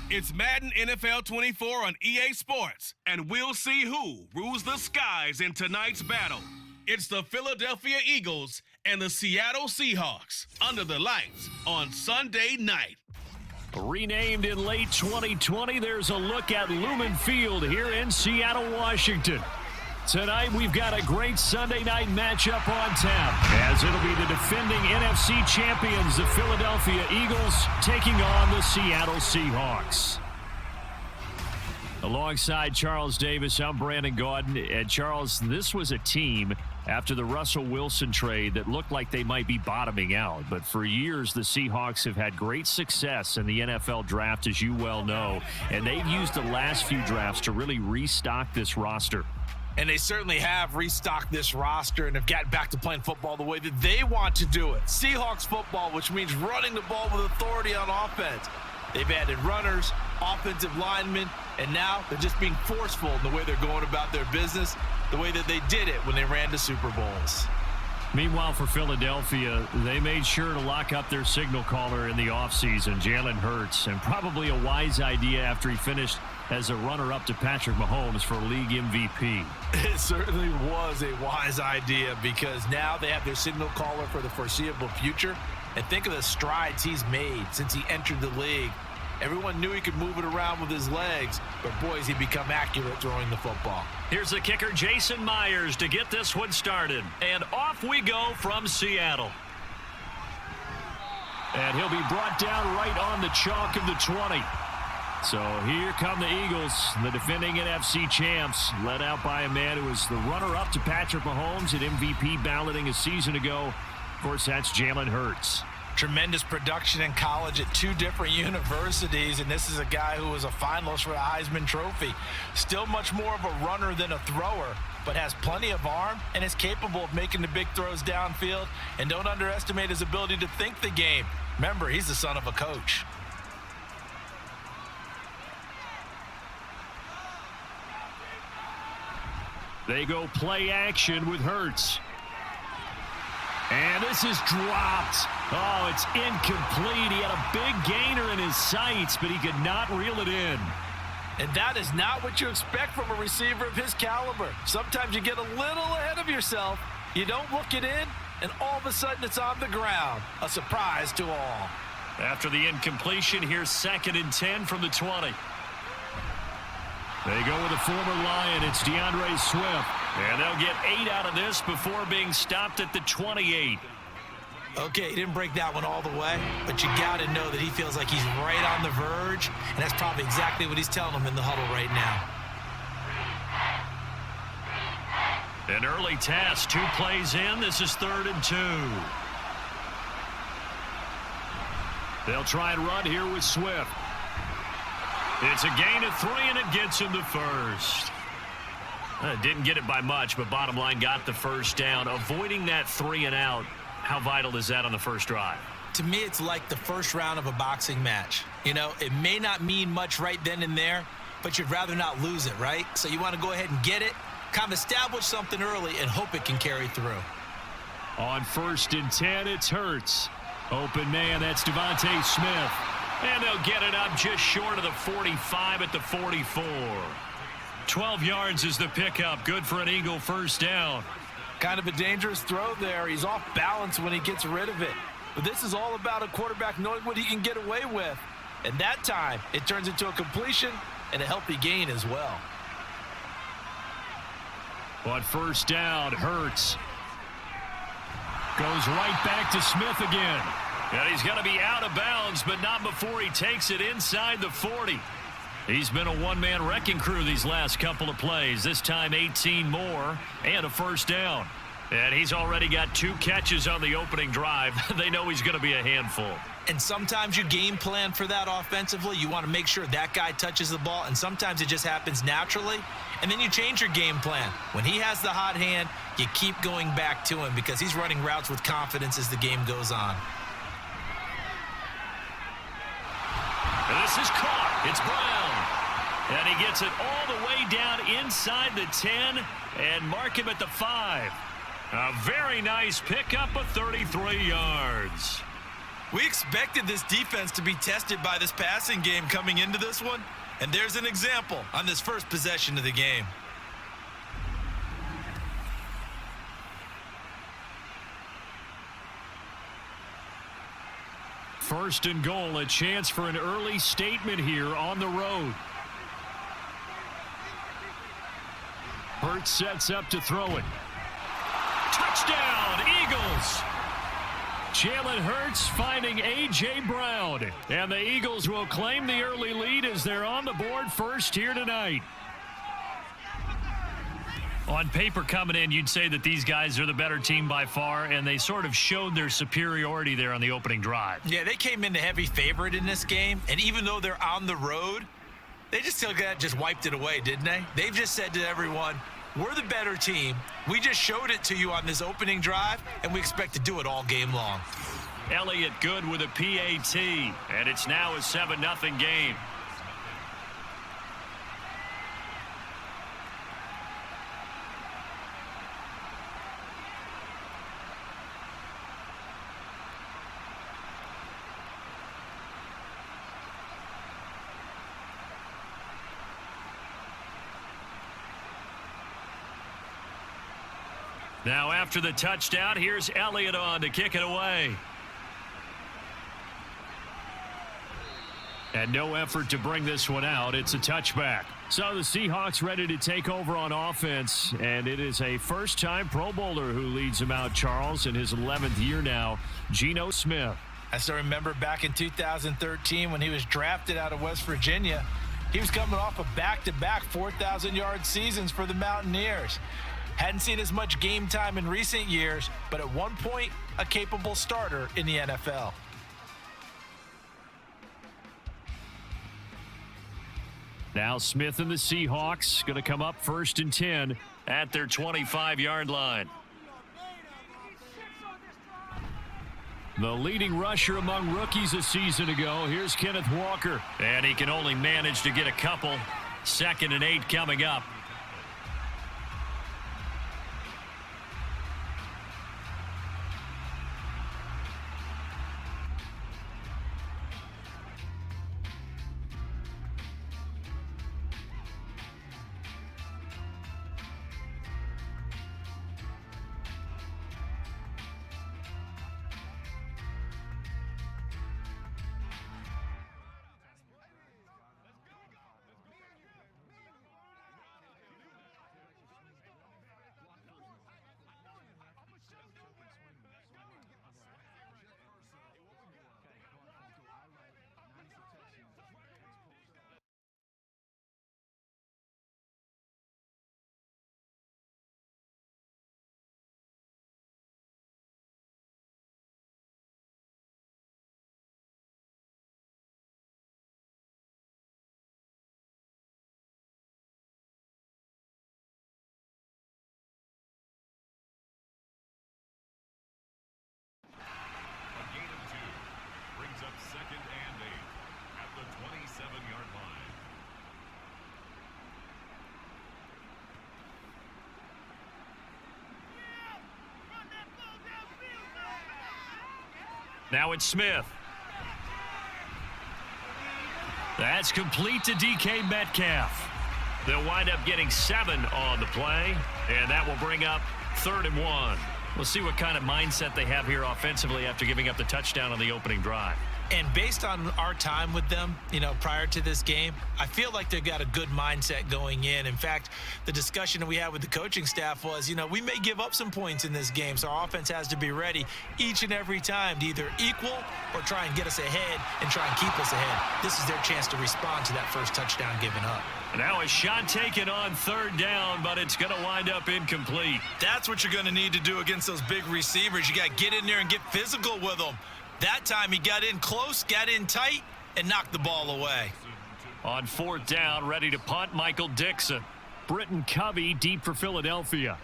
It's Madden NFL 24 on EA Sports, and we'll see who rules the skies in tonight's battle. It's the Philadelphia Eagles and the Seattle Seahawks under the lights on Sunday night. Renamed in late 2020, there's a look at Lumen Field here in Seattle, Washington. Tonight, we've got a great Sunday night matchup on tap, as it'll be the defending NFC champions, the Philadelphia Eagles, taking on the Seattle Seahawks. Alongside Charles Davis, I'm Brandon Gaudin. And Charles, this was a team after the Russell Wilson trade that looked like they might be bottoming out. But for years, the Seahawks have had great success in the NFL draft, as you well know. And they've used the last few drafts to really restock this roster. And they certainly have restocked this roster and have gotten back to playing football the way that they want to do it. Seahawks football, which means running the ball with authority on offense. They've added runners, offensive linemen, and now they're just being forceful in the way they're going about their business, the way that they did it when they ran to Super Bowls. Meanwhile, for Philadelphia, they made sure to lock up their signal caller in the offseason, Jalen Hurts, and probably a wise idea after he finished as a runner-up to Patrick Mahomes for league MVP. It certainly was a wise idea because now they have their signal caller for the foreseeable future. And think of the strides he's made since he entered the league. Everyone knew he could move it around with his legs, but boy, has he become accurate throwing the football. Here's the kicker, Jason Myers, to get this one started. And off we go from Seattle. And he'll be brought down right on the chalk of the 20. So here come the Eagles, the defending NFC champs, led out by a man who was the runner-up to Patrick Mahomes at MVP balloting a season ago. Of course, that's Jalen Hurts. Tremendous production in college at two different universities, and this is a guy who was a finalist for the Heisman Trophy. Still much more of a runner than a thrower, but has plenty of arm and is capable of making the big throws downfield. And don't underestimate his ability to think the game. Remember, he's the son of a coach. They go play action with Hurts. And this is dropped. Oh, it's incomplete. He had a big gainer in his sights, but he could not reel it in. And that is not what you expect from a receiver of his caliber. Sometimes you get a little ahead of yourself. You don't look it in, and all of a sudden it's on the ground. A surprise to all. After the incompletion, here's 2nd and 10 from the 20. They go with a former Lion. It's DeAndre Swift. And they'll get 8 out of this before being stopped at the 28. Okay, he didn't break that one all the way, but you got to know that he feels like he's right on the verge, and that's probably exactly what he's telling them in the huddle right now. An early task, 2 plays in. This is 3rd and 2. They'll try and run here with Swift. It's a gain of 3, and it gets him the first. Didn't get it by much, but bottom line got the first down. Avoiding that 3 and out, how vital is that on the first drive? To me, it's like the first round of a boxing match. You know, it may not mean much right then and there, but you'd rather not lose it, right? So you want to go ahead and get it, kind of establish something early, and hope it can carry through. On 1st and 10, it's Hurts. Open man, that's Devontae Smith. And they'll get it up just short of the 45 at the 44. 12 yards is the pickup. Good for an Eagle first down. Kind of a dangerous throw there. He's off balance when he gets rid of it. But this is all about a quarterback knowing what he can get away with. And that time, it turns into a completion and a healthy gain as well. On 1st down, Hurts goes right back to Smith again. And he's going to be out of bounds, but not before he takes it inside the 40. He's been a one-man wrecking crew these last couple of plays. This time 18 more and a first down. And he's already got 2 catches on the opening drive. They know he's going to be a handful. And sometimes you game plan for that offensively. You want to make sure that guy touches the ball, and sometimes it just happens naturally. And then you change your game plan. When he has the hot hand, you keep going back to him because he's running routes with confidence as the game goes on. And this is caught. It's Brown. And he gets it all the way down inside the 10 and mark him at the 5. A very nice pickup of 33 yards. We expected this defense to be tested by this passing game coming into this one, and there's an example on this first possession of the game. First and goal, a chance for an early statement here on the road. Hurts sets up to throw it. Touchdown, Eagles! Jalen Hurts finding A.J. Brown. And the Eagles will claim the early lead as they're on the board first here tonight. On paper coming in, you'd say that these guys are the better team by far, and they sort of showed their superiority there on the opening drive. Yeah, they came in the heavy favorite in this game, and even though they're on the road, they just wiped it away, didn't they? They've just said to everyone, we're the better team. We just showed it to you on this opening drive, and we expect to do it all game long. Elliott good with a PAT, and it's now a 7-0 game. Now after the touchdown, here's Elliott on to kick it away. And no effort to bring this one out. It's a touchback. So the Seahawks ready to take over on offense, and it is a first-time Pro Bowler who leads them out, Charles, in his 11th year now, Geno Smith. I still remember back in 2013 when he was drafted out of West Virginia. He was coming off a back-to-back 4,000-yard seasons for the Mountaineers. Hadn't seen as much game time in recent years, but at one point, a capable starter in the NFL. Now Smith and the Seahawks going to come up 1st and 10 at their 25-yard line. The leading rusher among rookies a season ago. Here's Kenneth Walker. And he can only manage to get a couple. 2nd and 8 coming up. Now it's Smith. That's complete to DK Metcalf. They'll wind up getting 7 on the play, and that will bring up 3rd and 1. We'll see what kind of mindset they have here offensively after giving up the touchdown on the opening drive. And based on our time with them, prior to this game, I feel like they've got a good mindset going in. In fact, the discussion that we had with the coaching staff was, we may give up some points in this game, so our offense has to be ready each and every time to either equal or try and get us ahead and try and keep us ahead. This is their chance to respond to that first touchdown given up. Now a shot taken on 3rd down, but it's going to wind up incomplete. That's what you're going to need to do against those big receivers. You got to get in there and get physical with them. That time he got in close, got in tight, and knocked the ball away. On 4th down, ready to punt, Michael Dixon. Britton Covey deep for Philadelphia.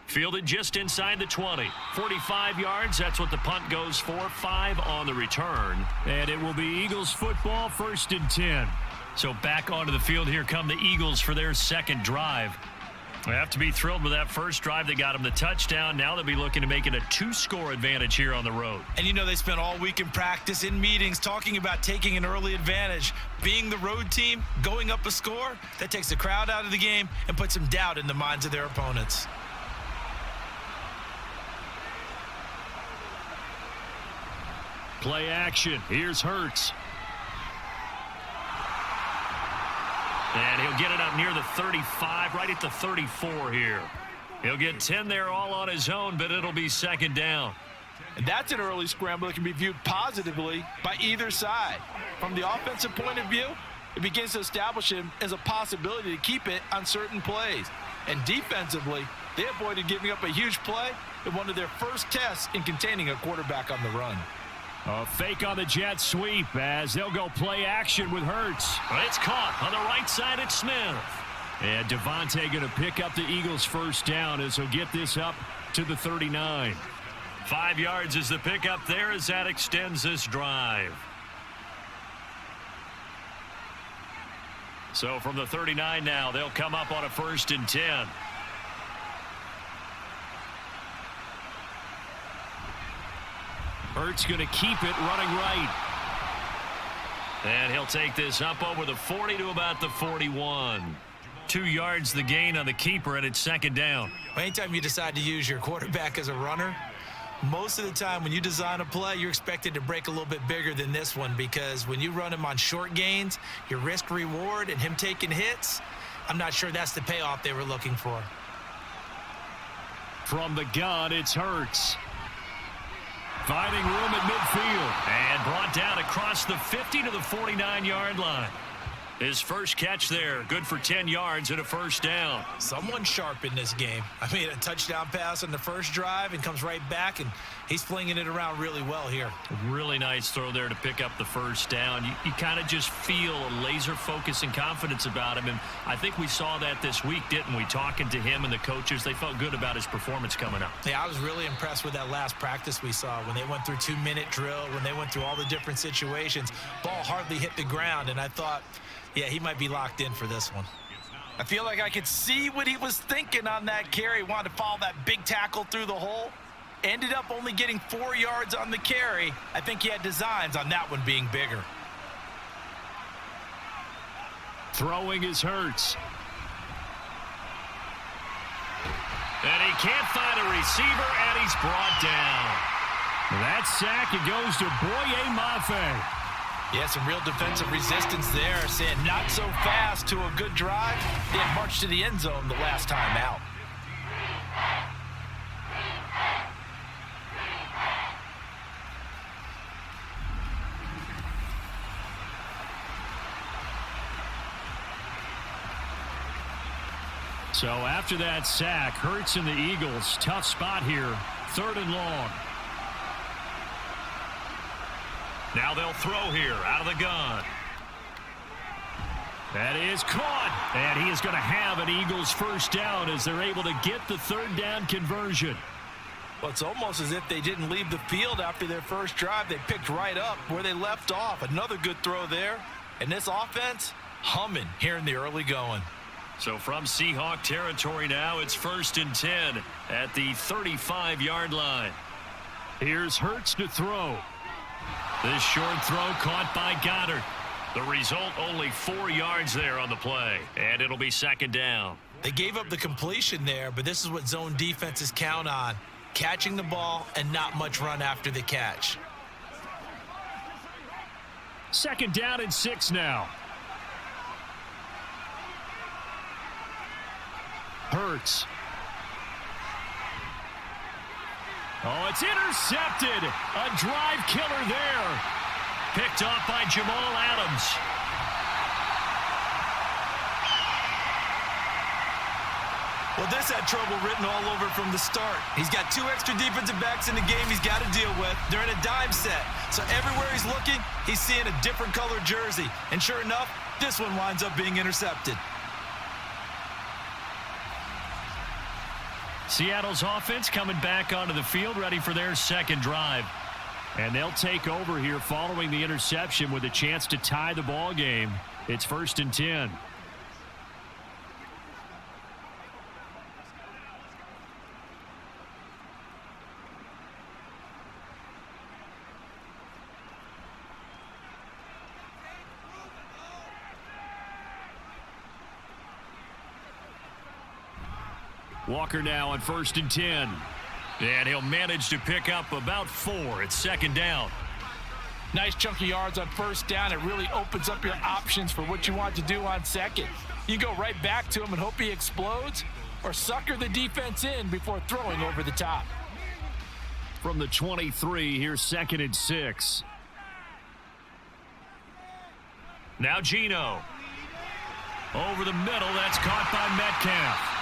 Fielded just inside the 20. 45 yards, that's what the punt goes for. 5 on the return. And it will be Eagles football, 1st and 10. So back onto the field, here come the Eagles for their second drive. They have to be thrilled with that first drive. They got him the touchdown. Now they'll be looking to make it a 2-score advantage here on the road. And you know they spent all week in practice, in meetings, talking about taking an early advantage. Being the road team, going up a score, that takes the crowd out of the game and puts some doubt in the minds of their opponents. Play action. Here's Hurts. And he'll get it up near the 35, right at the 34 here. He'll get 10 there all on his own, but it'll be second down. And that's an early scramble that can be viewed positively by either side. From the offensive point of view, it begins to establish him as a possibility to keep it on certain plays. And defensively, they avoided giving up a huge play in one of their first tests in containing a quarterback on the run. A fake on the jet sweep as they'll go play action with Hurts. It's caught on the right side at Smith. And Devontae going to pick up the Eagles' first down as he'll get this up to the 39. 5 yards is the pickup there as that extends this drive. So from the 39 now, they'll come up on a 1st and 10. Hurts going to keep it running right. And he'll take this up over the 40 to about the 41. 2 yards the gain on the keeper, and it's second down. Anytime you decide to use your quarterback as a runner, most of the time when you design a play, you're expected to break a little bit bigger than this one, because when you run him on short gains, your risk reward and him taking hits, I'm not sure that's the payoff they were looking for. From the gun, it's Hurts. Finding room at midfield. And brought down across the 50 to the 49-yard line. His first catch there, good for 10 yards and a first down. Someone sharp in this game. I mean, a touchdown pass on the first drive and comes right back, and he's flinging it around really well here. Really nice throw there to pick up the first down. You kind of just feel a laser focus and confidence about him, and I think we saw that this week, didn't we? Talking to him and the coaches, they felt good about his performance coming up. Yeah, I was really impressed with that last practice we saw when they went through 2-minute drill, when they went through all the different situations. Ball hardly hit the ground, and I thought, yeah, he might be locked in for this one. I feel like I could see what he was thinking on that carry. Wanted to follow that big tackle through the hole. Ended up only getting 4 yards on the carry. I think he had designs on that one being bigger. Throwing is Hurts. And he can't find a receiver, and he's brought down. That sack, it goes to Boye Mafe. Yeah, some real defensive resistance there, saying not so fast to a good drive. They had marched to the end zone the last time out. So after that sack, Hurts and the Eagles, tough spot here, 3rd and long. Now they'll throw here out of the gun. That is caught. And he is going to have an Eagles first down as they're able to get the 3rd down conversion. Well, it's almost as if they didn't leave the field after their first drive. They picked right up where they left off. Another good throw there. And this offense, humming here in the early going. So from Seahawk territory now, it's 1st and 10 at the 35-yard line. Here's Hurts to throw. This short throw caught by Goddard. The result, only 4 yards there on the play, and it'll be second down. They gave up the completion there, but this is what zone defenses count on, catching the ball and not much run after the catch. 2nd down and 6 now. Hurts. Oh, it's intercepted. A drive killer there. Picked off by Jamal Adams. Well, this had trouble written all over from the start. He's got 2 extra defensive backs in the game he's got to deal with. They're in a dime set. So everywhere he's looking, he's seeing a different colored jersey. And sure enough, this one winds up being intercepted. Seattle's offense coming back onto the field, ready for their second drive. And they'll take over here following the interception with a chance to tie the ball game. It's 1st and 10. Walker now on 1st and 10. And he'll manage to pick up about 4 at second down. Nice chunky yards on first down. It really opens up your options for what you want to do on second. You go right back to him and hope he explodes, or sucker the defense in before throwing over the top. From the 23, here's 2nd and 6. Now Geno. Over the middle, that's caught by Metcalf.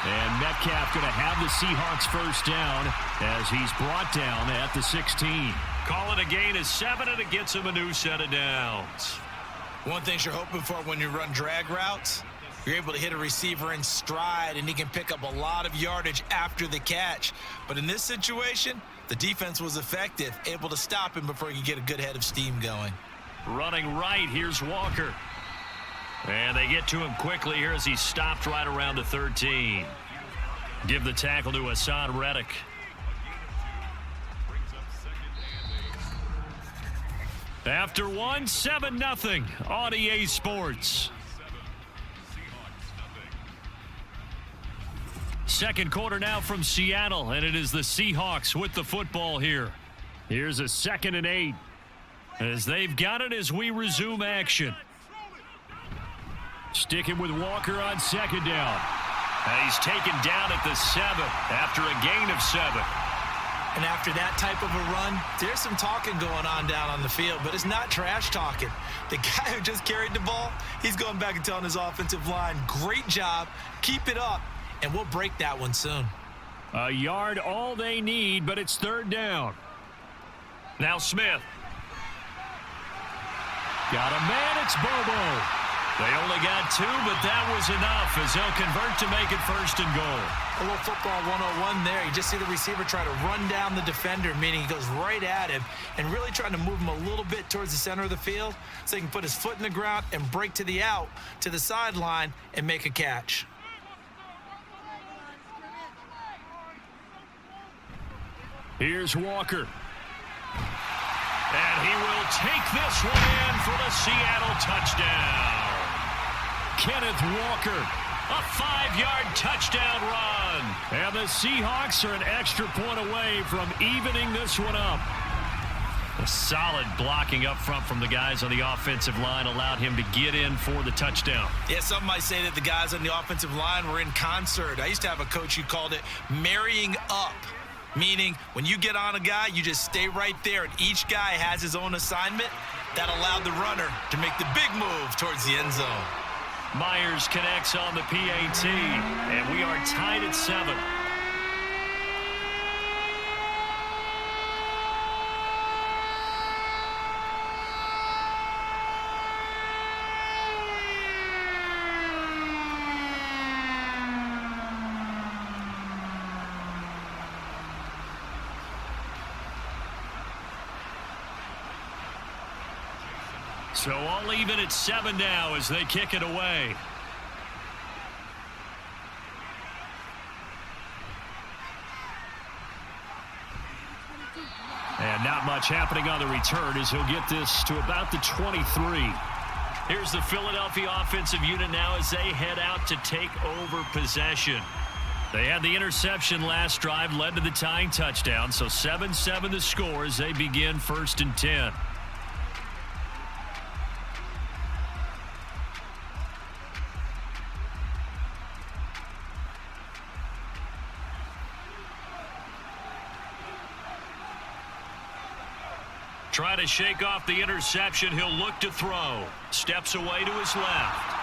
And Metcalf going to have the Seahawks first down as he's brought down at the 16. Call it a gain of 7, and it gets him a new set of downs. One thing you're hoping for when you run drag routes, you're able to hit a receiver in stride, and he can pick up a lot of yardage after the catch. But in this situation, the defense was effective, able to stop him before he could get a good head of steam going. Running right, here's Walker. And they get to him quickly here as he's stopped right around the 13. Give the tackle to Hassan Reddick. After one, 7-0 on EA Sports. Second quarter now from Seattle, and it is the Seahawks with the football here. Here's a 2nd and 8 as they've got it as we resume action. Sticking with Walker on 2nd down. And he's taken down at the 7 after a gain of 7. And after that type of a run, there's some talking going on down on the field, but it's not trash talking. The guy who just carried the ball, he's going back and telling his offensive line, great job, keep it up, and we'll break that one soon. A yard all they need, but it's 3rd down. Now Smith. Got a man, it's Bobo. They only got 2, but that was enough as they'll convert to make it 1st and goal. A little football 101 there. You just see the receiver try to run down the defender, meaning he goes right at him and really trying to move him a little bit towards the center of the field so he can put his foot in the ground and break to the out, to the sideline, and make a catch. Here's Walker. And he will take this one in for the Seattle touchdown. Kenneth Walker, a 5-yard touchdown run. And the Seahawks are an extra point away from evening this one up. A solid blocking up front from the guys on the offensive line allowed him to get in for the touchdown. Yeah, some might say that the guys on the offensive line were in concert. I used to have a coach who called it marrying up. Meaning, when you get on a guy, you just stay right there, and each guy has his own assignment. That allowed the runner to make the big move towards the end zone. Myers connects on the PAT, and we are tied at 7. So all even at 7 now as they kick it away. And not much happening on the return as he'll get this to about the 23. Here's the Philadelphia offensive unit now as they head out to take over possession. They had the interception last drive, led to the tying touchdown. So 7-7 the score as they begin 1st and 10. Try to shake off the interception. He'll look to throw. Steps away to his left.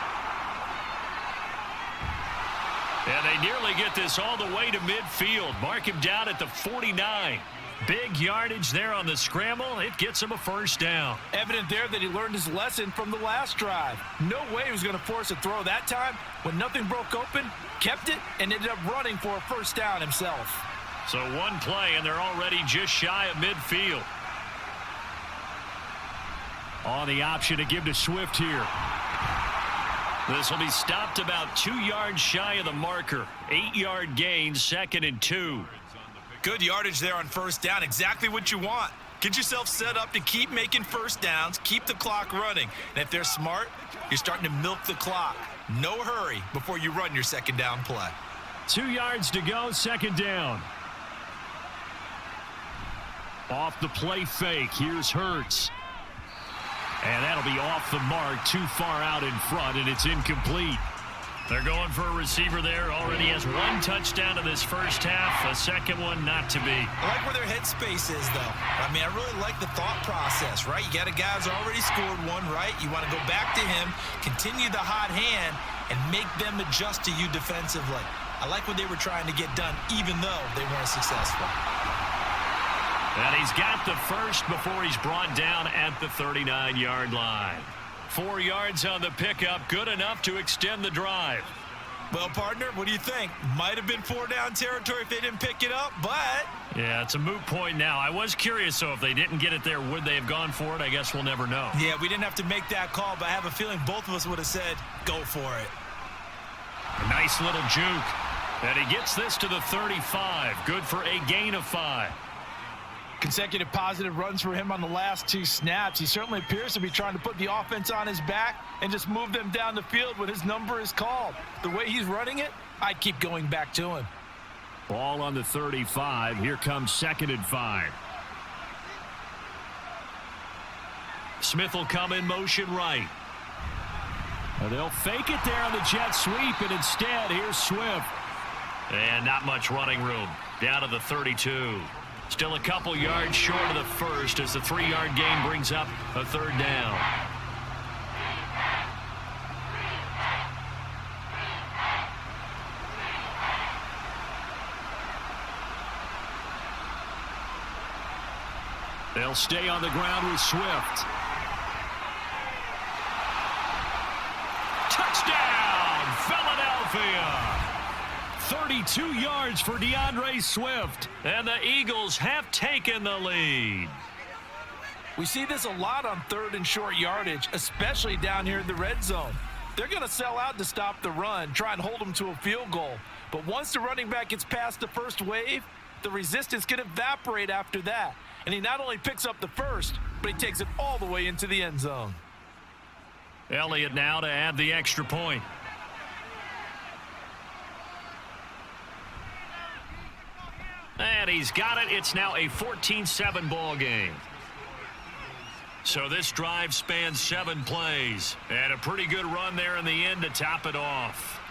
And they nearly get this all the way to midfield. Mark him down at the 49. Big yardage there on the scramble. It gets him a 1st down. Evident there that he learned his lesson from the last drive. No way he was going to force a throw that time. When nothing broke open, kept it, and ended up running for a 1st down himself. So one play, and they're already just shy of midfield. On the option to give to Swift here. This will be stopped about 2 yards shy of the marker. 8-yard gain, 2nd and 2. Good yardage there on 1st down. Exactly what you want. Get yourself set up to keep making 1st downs, keep the clock running. And if they're smart, you're starting to milk the clock. No hurry before you run your 2nd down play. 2 yards to go, second down. Off the play fake, here's Hurts. And that'll be off the mark, too far out in front, and it's incomplete. They're going for a receiver there. Already has 1 touchdown in this first half. A second one not to be. I like where their headspace is, though. I mean, I really like the thought process, right? You got a guy who's already scored one, right? You want to go back to him, continue the hot hand, and make them adjust to you defensively. I like what they were trying to get done, even though they weren't successful. And he's got the first before he's brought down at the 39-yard line. 4 yards on the pickup, good enough to extend the drive. Well, partner, what do you think? Might have been 4-down territory if they didn't pick it up, but... Yeah, it's a moot point now. I was curious, so if they didn't get it there, would they have gone for it? I guess we'll never know. Yeah, we didn't have to make that call, but I have a feeling both of us would have said, go for it. A nice little juke. And he gets this to the 35. Good for a gain of 5. Consecutive positive runs for him on the last 2 snaps. He certainly appears to be trying to put the offense on his back and just move them down the field when his number is called. The way he's running it, I'd keep going back to him. Ball on the 35. Here comes 2nd and 5. Smith will come in motion right. And they'll fake it there on the jet sweep, and instead, here's Swift. And not much running room. Down to the 32. Still a couple yards short of the first as the 3-yard gain brings up a 3rd down. They'll stay on the ground with Swift. Touchdown, Philadelphia! 32 yards for DeAndre Swift, and the Eagles have taken the lead. We see this a lot on 3rd and short yardage, especially down here in the red zone. They're going to sell out to stop the run, try and hold them to a field goal. But once the running back gets past the first wave, the resistance can evaporate after that. And he not only picks up the first, but he takes it all the way into the end zone. Elliott now to add the extra point. And he's got it. It's now a 14-7 ball game. So this drive spans 7 plays. And a pretty good run there in the end to top it off.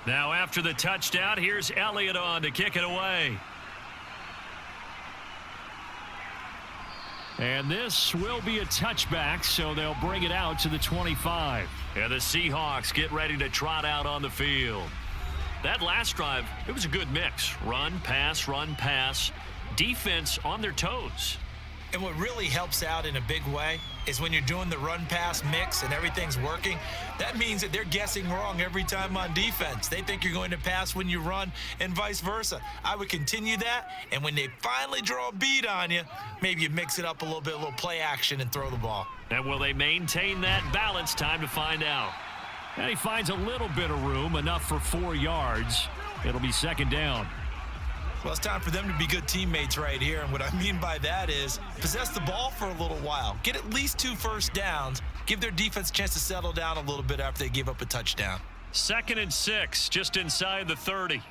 Now after the touchdown, here's Elliott on to kick it away. And this will be a touchback, so they'll bring it out to the 25. And the Seahawks get ready to trot out on the field. That last drive, it was a good mix. Run, pass, defense on their toes. And what really helps out in a big way is when you're doing the run-pass mix and everything's working, that means that they're guessing wrong every time on defense. They think you're going to pass when you run and vice versa. I would continue that, and when they finally draw a beat on you, maybe you mix it up a little bit, a little play action and throw the ball. And will they maintain that balance? Time to find out. And he finds a little bit of room, enough for 4 yards. It'll be 2nd down. Well, it's time for them to be good teammates right here. And what I mean by that is possess the ball for a little while. Get at least 2 first downs. Give their defense a chance to settle down a little bit after they give up a touchdown. 2nd and 6, just inside the 30.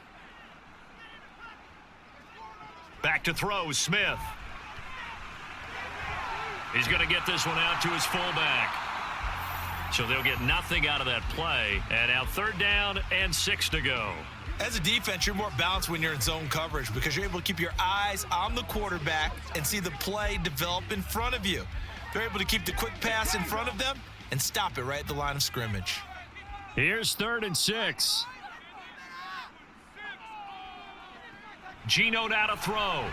Back to throw, Smith. He's going to get this one out to his fullback. So they'll get nothing out of that play. And now 3rd down and 6 to go. As a defense, you're more balanced when you're in zone coverage because you're able to keep your eyes on the quarterback and see the play develop in front of you. They're able to keep the quick pass in front of them and stop it right at the line of scrimmage. Here's 3rd and 6. Geno now to throw.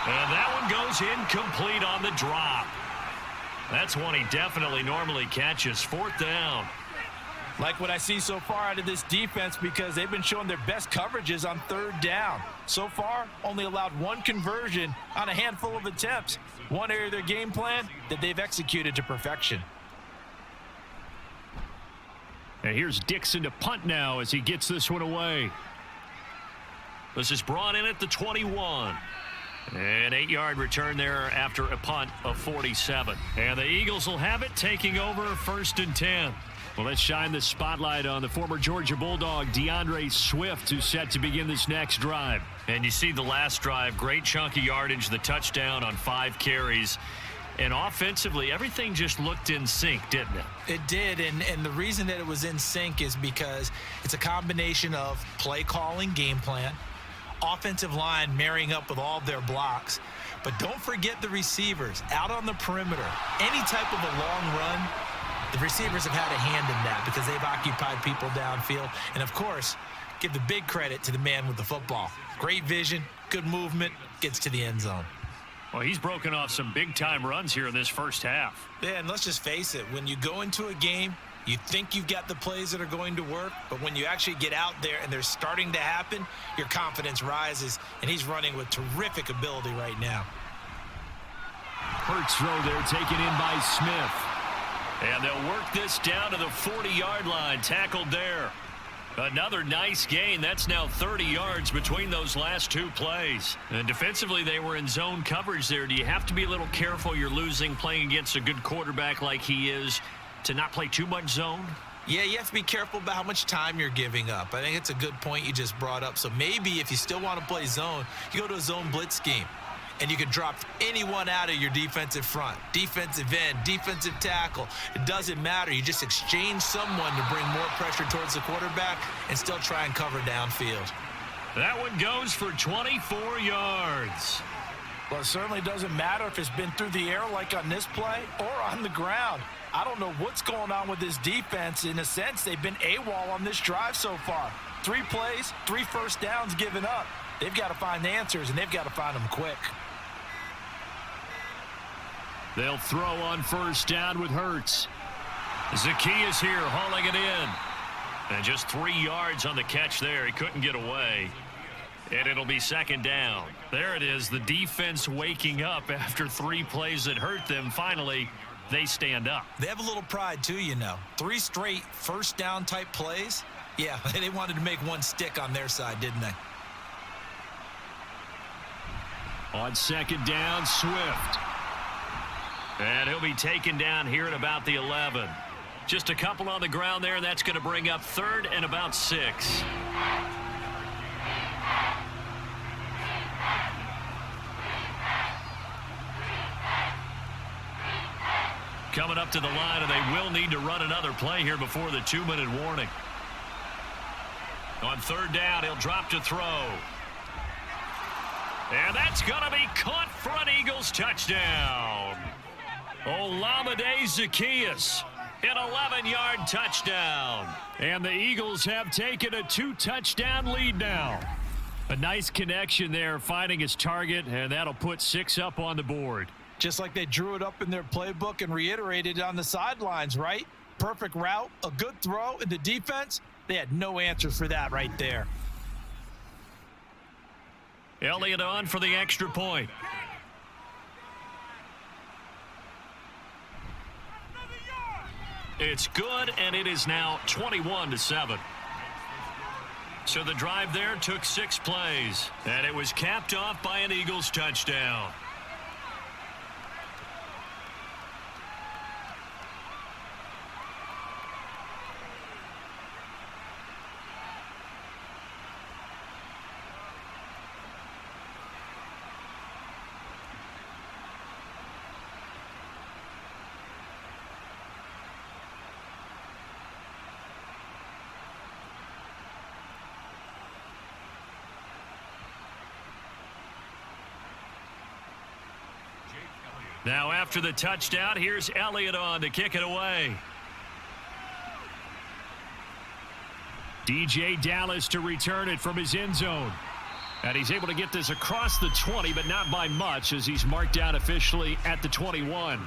And that one goes incomplete on the drop. That's one he definitely normally catches. 4th down. Like what I see so far out of this defense because they've been showing their best coverages on third down. So far, only allowed one conversion on a handful of attempts. One area of their game plan that they've executed to perfection. And here's Dixon to punt now as he gets this one away. This is brought in at the 21. An 8-yard return there after a punt of 47. And the Eagles will have it, taking over 1st and 10. Well, let's shine the spotlight on the former Georgia Bulldog, DeAndre Swift, who's set to begin this next drive. And you see the last drive, great chunk of yardage, the touchdown on 5 carries. And offensively, everything just looked in sync, didn't it? It did, and the reason that it was in sync is because it's a combination of play calling, game plan, offensive line marrying up with all of their blocks. But don't forget the receivers out on the perimeter. Any type of a long run, the receivers have had a hand in that because they've occupied people downfield. And, of course, give the big credit to the man with the football. Great vision, good movement, gets to the end zone. Well, he's broken off some big-time runs here in this first half. Yeah, and let's just face it. When you go into a game, you think you've got the plays that are going to work, but when you actually get out there and they're starting to happen, your confidence rises, and he's running with terrific ability right now. Hurts throw there taken in by Smith. And they'll work this down to the 40-yard line, tackled there. Another nice gain. That's now 30 yards between those last 2 plays. And defensively, they were in zone coverage there. Do you have to be a little careful you're losing playing against a good quarterback like he is to not play too much zone? Yeah, you have to be careful about how much time you're giving up. I think it's a good point you just brought up. So maybe if you still want to play zone, you go to a zone blitz scheme. And you can drop anyone out of your defensive front, defensive end, defensive tackle. It doesn't matter. You just exchange someone to bring more pressure towards the quarterback and still try and cover downfield. That one goes for 24 yards. Well, it certainly doesn't matter if it's been through the air like on this play or on the ground. I don't know what's going on with this defense. In a sense, they've been AWOL on this drive so far. 3 plays, 3 first downs given up. They've got to find the answers, and they've got to find them quick. They'll throw on first down with Hurts. Zacchaeus here hauling it in. And just 3 yards on the catch there. He couldn't get away. And it'll be 2nd down. There it is, the defense waking up after 3 plays that hurt them. Finally, they stand up. They have a little pride, too, you know. 3 straight first down type plays. Yeah, they wanted to make one stick on their side, didn't they? On 2nd down, Swift. And he'll be taken down here at about the 11. Just a couple on the ground there. That's going to bring up 3rd and about 6. Coming up to the line, and they will need to run another play here before the 2-minute warning. On 3rd down, he'll drop to throw. And that's going to be caught for an Eagles touchdown. Olamide Zacchaeus, an 11-yard touchdown. And the Eagles have taken a 2-touchdown lead now. A nice connection there, finding his target, and that'll put 6 up on the board. Just like they drew it up in their playbook and reiterated on the sidelines, right? Perfect route, a good throw, and the defense, they had no answers for that right there. Elliott on for the extra point. It's good, and it is now 21-7. So the drive there took 6 plays, and it was capped off by an Eagles touchdown. Now after the touchdown, here's Elliott on to kick it away. DJ Dallas to return it from his end zone. And he's able to get this across the 20, but not by much as he's marked down officially at the 21.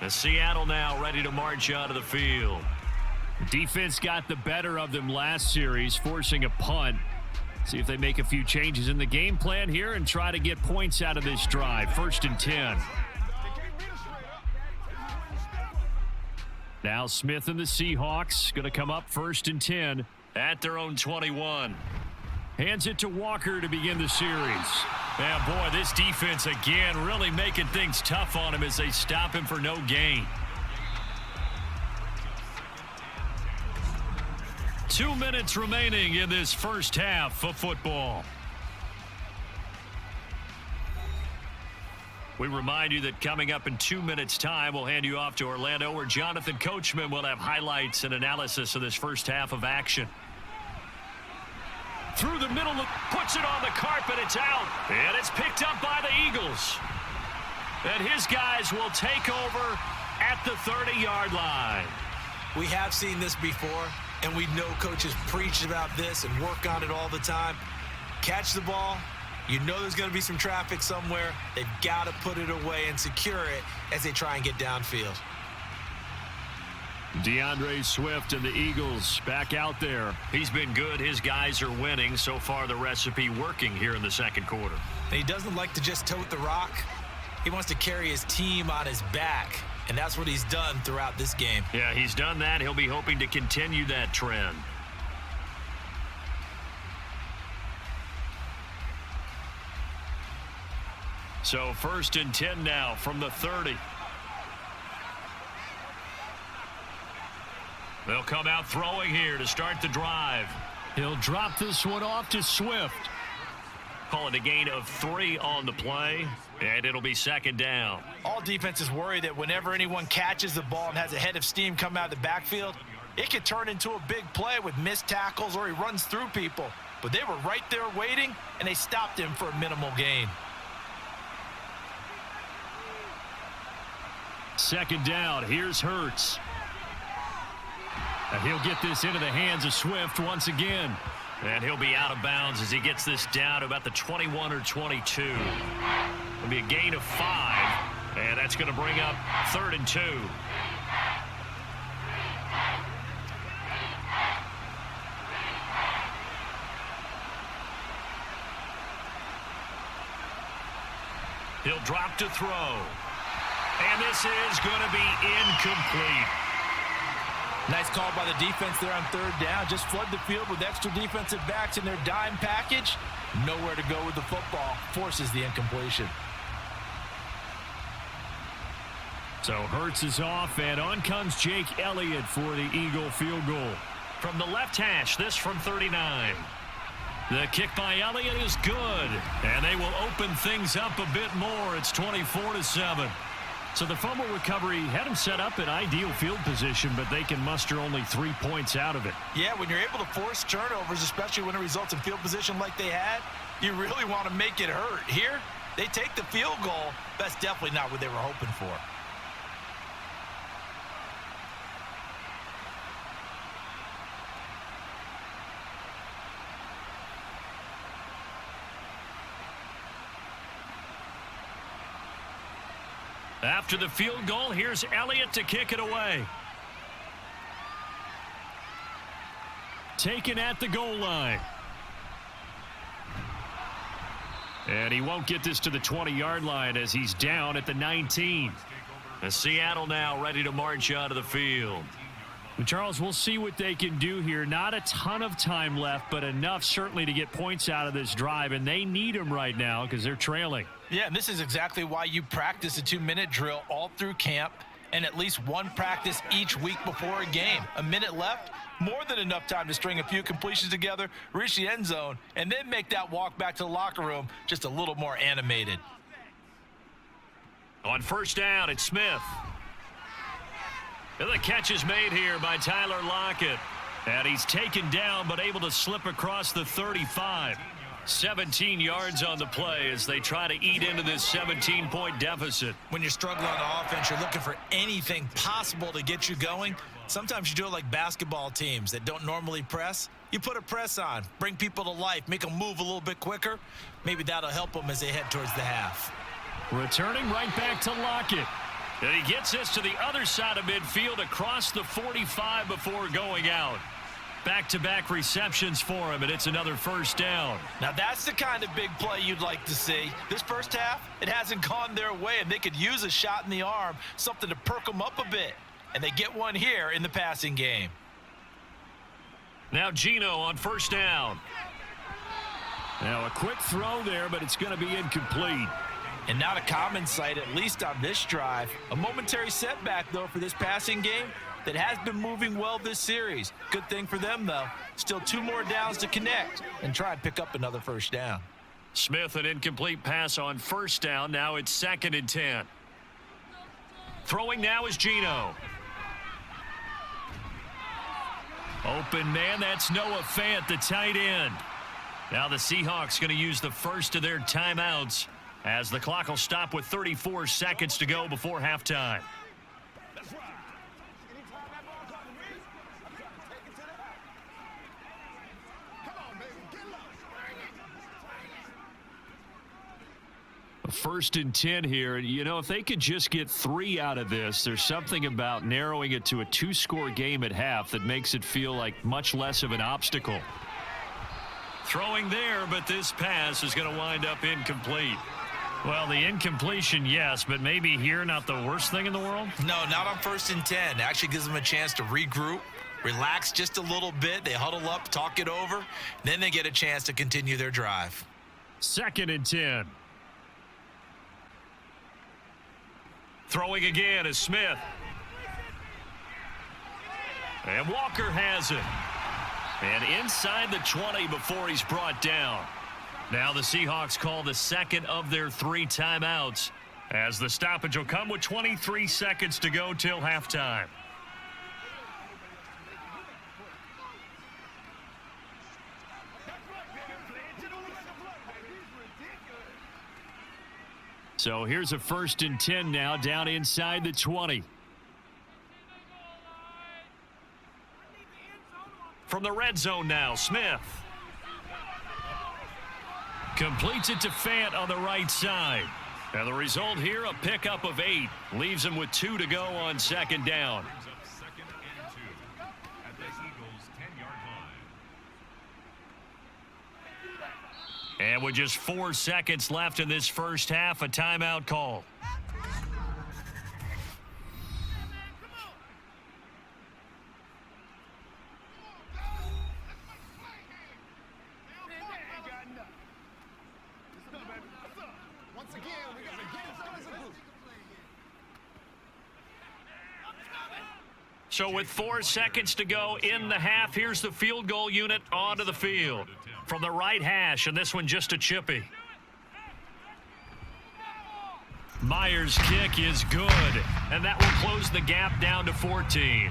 The Seattle now ready to march out of the field. Defense got the better of them last series, forcing a punt. See if they make a few changes in the game plan here and try to get points out of this drive. 1st and 10. Now Smith and the Seahawks going to come up 1st and 10 at their own 21. Hands it to Walker to begin the series. Man, boy, this defense again really making things tough on him as they stop him for no gain. 2 minutes remaining in this first half of football. We remind you that coming up in 2 minutes' time, we'll hand you off to Orlando, where Jonathan Coachman will have highlights and analysis of this first half of action. Through the middle, puts it on the carpet, it's out, and it's picked up by the Eagles. And his guys will take over at the 30-yard line. We have seen this before, and we know coaches preach about this and work on it all the time. Catch the ball. You know there's going to be some traffic somewhere. They've got to put it away and secure it as they try and get downfield. DeAndre Swift and the Eagles back out there. He's been good. His guys are winning. So far, the recipe working here in the second quarter. And he doesn't like to just tote the rock. He wants to carry his team on his back, and that's what he's done throughout this game. Yeah, he's done that. He'll be hoping to continue that trend. So 1st and 10 now from the 30. They'll come out throwing here to start the drive. He'll drop this one off to Swift. Call it a gain of 3 on the play, and it'll be 2nd down. All defenses worry that whenever anyone catches the ball and has a head of steam come out of the backfield, it could turn into a big play with missed tackles or he runs through people. But they were right there waiting, and they stopped him for a minimal gain. 2nd down. Here's Hurts. And he'll get this into the hands of Swift once again. And he'll be out of bounds as he gets this down to about the 21 or 22. It'll be a gain of 5, and that's going to bring up 3rd and 2. He'll drop to throw. And this is going to be incomplete. Nice call by the defense there on 3rd down. Just flood the field with extra defensive backs in their dime package. Nowhere to go with the football. Forces the incompletion. So Hurts is off, and on comes Jake Elliott for the Eagle field goal. From the left hash, this from 39. The kick by Elliott is good, and they will open things up a bit more. It's 24-7. So the fumble recovery had them set up in ideal field position, but they can muster only 3 points out of it. Yeah, when you're able to force turnovers, especially when it results in field position like they had, you really want to make it hurt. Here, they take the field goal. That's definitely not what they were hoping for. After the field goal, here's Elliott to kick it away. Taken at the goal line. And he won't get this to the 20-yard line as he's down at the 19. And Seattle now ready to march out of the field. And Charles, we'll see what they can do here. Not a ton of time left, but enough certainly to get points out of this drive, and they need them right now because they're trailing. Yeah, and this is exactly why you practice a 2-minute drill all through camp and at least one practice each week before a game. A minute left, more than enough time to string a few completions together, reach the end zone, and then make that walk back to the locker room just a little more animated. On 1st down, it's Smith. And the catch is made here by Tyler Lockett. And he's taken down but able to slip across the 35. 17 yards on the play as they try to eat into this 17-point deficit. When you're struggling on offense, you're looking for anything possible to get you going. Sometimes you do it like basketball teams that don't normally press. You put a press on, bring people to life, make them move a little bit quicker. Maybe that'll help them as they head towards the half. Returning right back to Lockett. And he gets this to the other side of midfield across the 45 before going out. Back-to-back receptions for him, and it's another first down. Now that's the kind of big play you'd like to see. This first half, it hasn't gone their way, and they could use a shot in the arm, something to perk them up a bit. And they get one here in the passing game. Now Geno on first down. Now a quick throw there, but it's going to be incomplete. And not a common sight, at least on this drive. A momentary setback, though, for this passing game that has been moving well this series. Good thing for them, though. Still 2 more downs to connect and try and pick up another first down. Smith, an incomplete pass on first down. Now it's 2nd and 10. Throwing now is Geno. Open man, that's Noah Fant, the tight end. Now the Seahawks going to use the first of their timeouts as the clock will stop with 34 seconds to go before halftime. First and 10 here. You know, if they could just get 3 out of this, there's something about narrowing it to a 2-score game at half that makes it feel like much less of an obstacle. Throwing there, but this pass is going to wind up incomplete. Well, the incompletion, yes, but maybe here not the worst thing in the world? No, not on 1st and 10. It actually gives them a chance to regroup, relax just a little bit. They huddle up, talk it over, then they get a chance to continue their drive. 2nd and 10. Throwing again is Smith. And Walker has it. And inside the 20 before he's brought down. Now the Seahawks call the second of their 3 timeouts as the stoppage will come with 23 seconds to go till halftime. So here's a 1st and 10 now down inside the 20. From the red zone now, Smith. Completes it to Fant on the right side. And the result here, a pickup of 8. Leaves him with 2 to go on 2nd down. And with just 4 seconds left in this first half, a timeout call. So with 4 seconds to go in the half, here's the field goal unit onto the field. From the right hash, and this one just a chippy. Myers' kick is good, and that will close the gap down to 14.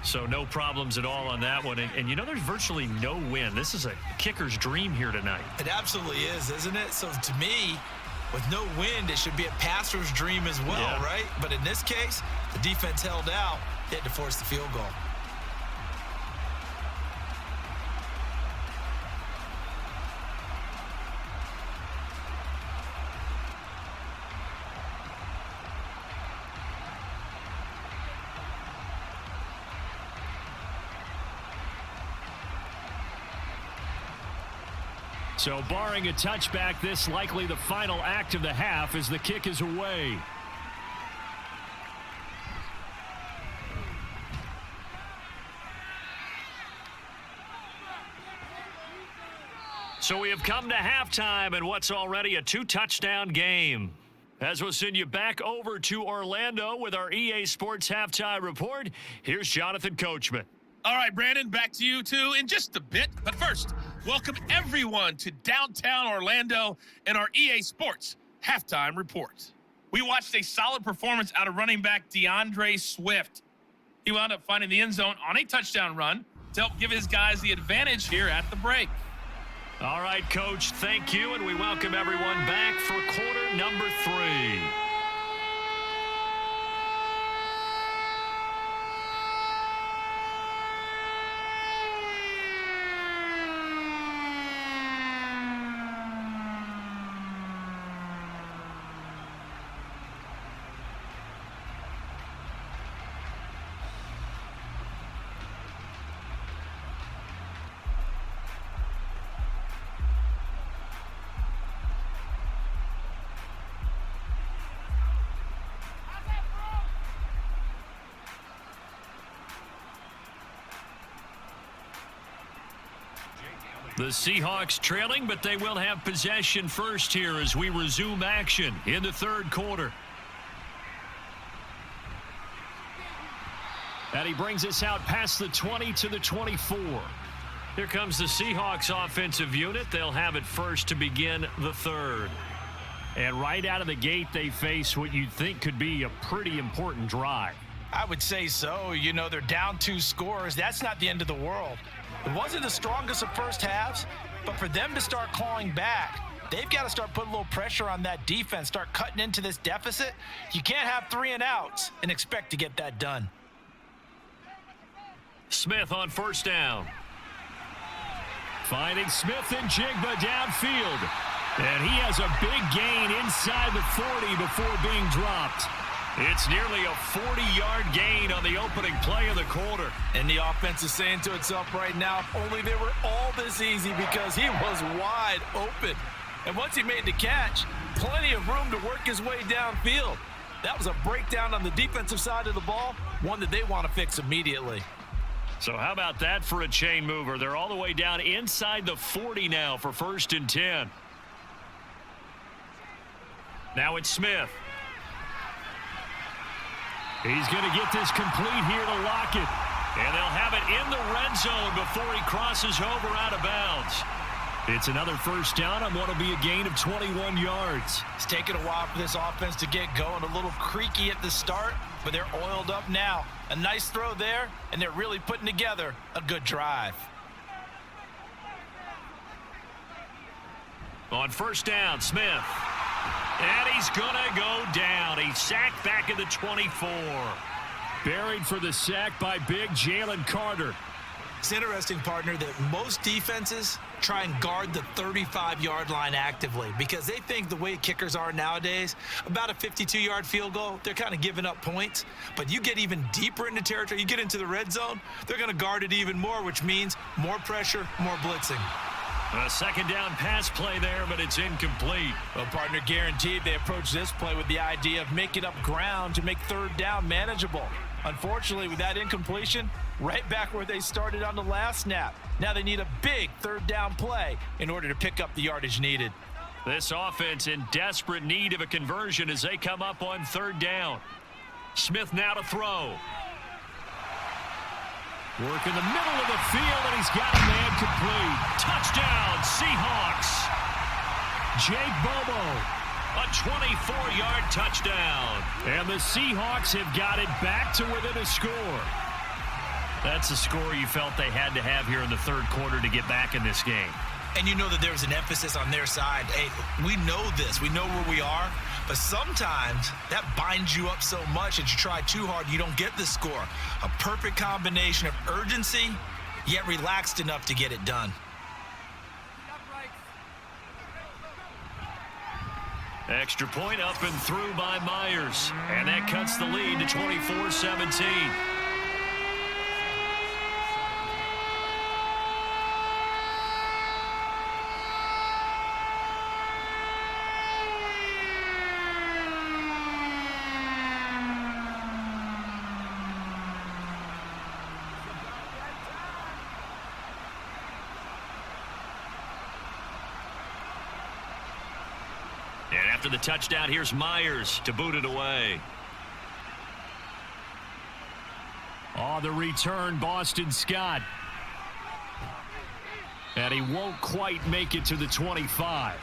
So no problems at all on that one. And you know, there's virtually no wind. This is a kicker's dream here tonight. It absolutely is, isn't it? So to me, with no wind, it should be a passer's dream as well, yeah. Right? But in this case, the defense held out. They had to force the field goal. So barring a touchback, this likely the final act of the half as the kick is away. So we have come to halftime in what's already a 2-touchdown game. As we'll send you back over to Orlando with our EA Sports Halftime Report, here's Jonathan Coachman. All right, Brandon, back to you two in just a bit. But first, welcome everyone to downtown Orlando and our EA Sports Halftime Report. We watched a solid performance out of running back DeAndre Swift. He wound up finding the end zone on a touchdown run to help give his guys the advantage here at the break. All right, Coach, thank you, and we welcome everyone back for quarter number 3. The Seahawks trailing, but they will have possession first here as we resume action in the third quarter. And he brings us out past the 20 to the 24. Here comes the Seahawks offensive unit. They'll have it first to begin the third. And right out of the gate, they face what you'd think could be a pretty important drive. I would say so. You know, they're down 2 scores. That's not the end of the world. It wasn't the strongest of first halves, but for them to start clawing back, they've got to start putting a little pressure on that defense, start cutting into this deficit. You can't have 3 and outs and expect to get that done. Smith on first down. Finding Smith and Jigba downfield. And he has a big gain inside the 40 before being dropped. It's nearly a 40-yard gain on the opening play of the quarter. And the offense is saying to itself right now, if only they were all this easy, because he was wide open. And once he made the catch, plenty of room to work his way downfield. That was a breakdown on the defensive side of the ball, one that they want to fix immediately. So how about that for a chain mover? They're all the way down inside the 40 now for 1st and 10. Now it's Smith. He's going to get this complete here to Lockett. And they'll have it in the red zone before he crosses over out of bounds. It's another first down on what will be a gain of 21 yards. It's taken a while for this offense to get going. A little creaky at the start, but they're oiled up now. A nice throw there, and they're really putting together a good drive. On first down, Smith. And he's going to go down. He's sacked back at the 24. Buried for the sack by big Jalen Carter. It's interesting, partner, that most defenses try and guard the 35-yard line actively because they think the way kickers are nowadays, about a 52-yard field goal, they're kind of giving up points. But you get even deeper into territory, you get into the red zone, they're going to guard it even more, which means more pressure, more blitzing. A second down pass play there, but it's incomplete. Well, partner, guaranteed they approach this play with the idea of making up ground to make third down manageable. Unfortunately, with that incompletion, right back where they started on the last snap. Now they need a big third down play in order to pick up the yardage needed. This offense in desperate need of a conversion as they come up on third down. Smith now to throw. Work in the middle of the field, and he's got a man complete. Touchdown, Seahawks. Jake Bobo. A 24-yard touchdown. And the Seahawks have got it back to within a score. That's a score you felt they had to have here in the third quarter to get back in this game. And you know that there was an emphasis on their side. Hey, we know this. We know where we are. But sometimes that binds you up so much that you try too hard, you don't get the score. A perfect combination of urgency, yet relaxed enough to get it done. Extra point up and through by Myers. And that cuts the lead to 24-17. And after the touchdown, here's Myers to boot it away. On the return, Boston Scott. And he won't quite make it to the 25.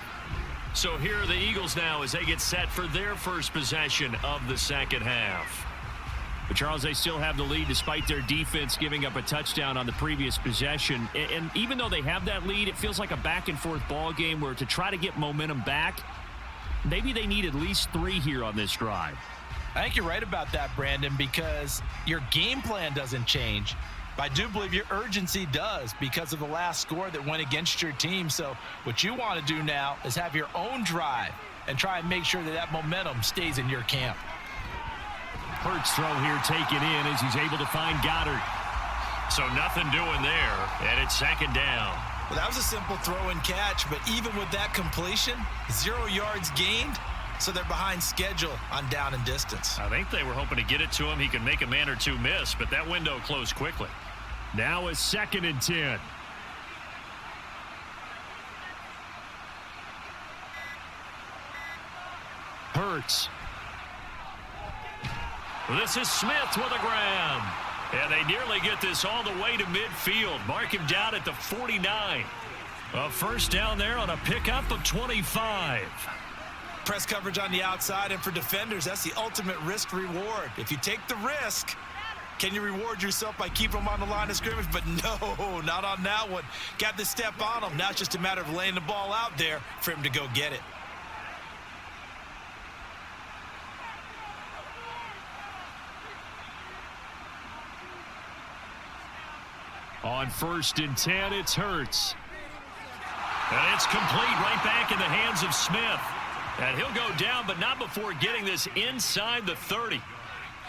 So here are the Eagles now as they get set for their first possession of the second half. But Charles, they still have the lead despite their defense giving up a touchdown on the previous possession. And even though they have that lead, it feels like a back-and-forth ball game where to try to get momentum back, maybe they need at least 3 here on this drive. I think you're right about that, Brandon, because your game plan doesn't change. But I do believe your urgency does because of the last score that went against your team. So what you want to do now is have your own drive and try and make sure that that momentum stays in your camp. Hurts throw here taken in as he's able to find Goddard. So nothing doing there, and it's second down. Well, that was a simple throw and catch, but even with that completion, 0 yards gained, so they're behind schedule on down and distance. I think they were hoping to get it to him. He could make a man or two miss, but that window closed quickly. Now is 2nd and 10. Hurts. This is Smith with a grab. And they nearly get this all the way to midfield. Mark him down at the 49. A first down there on a pickup of 25. Press coverage on the outside, and for defenders, that's the ultimate risk reward. If you take the risk, can you reward yourself by keeping them on the line of scrimmage? But no, not on that one. Got the step on him. Now it's just a matter of laying the ball out there for him to go get it. On 1st and 10, it's Hurts. And it's complete right back in the hands of Smith. And he'll go down, but not before getting this inside the 30.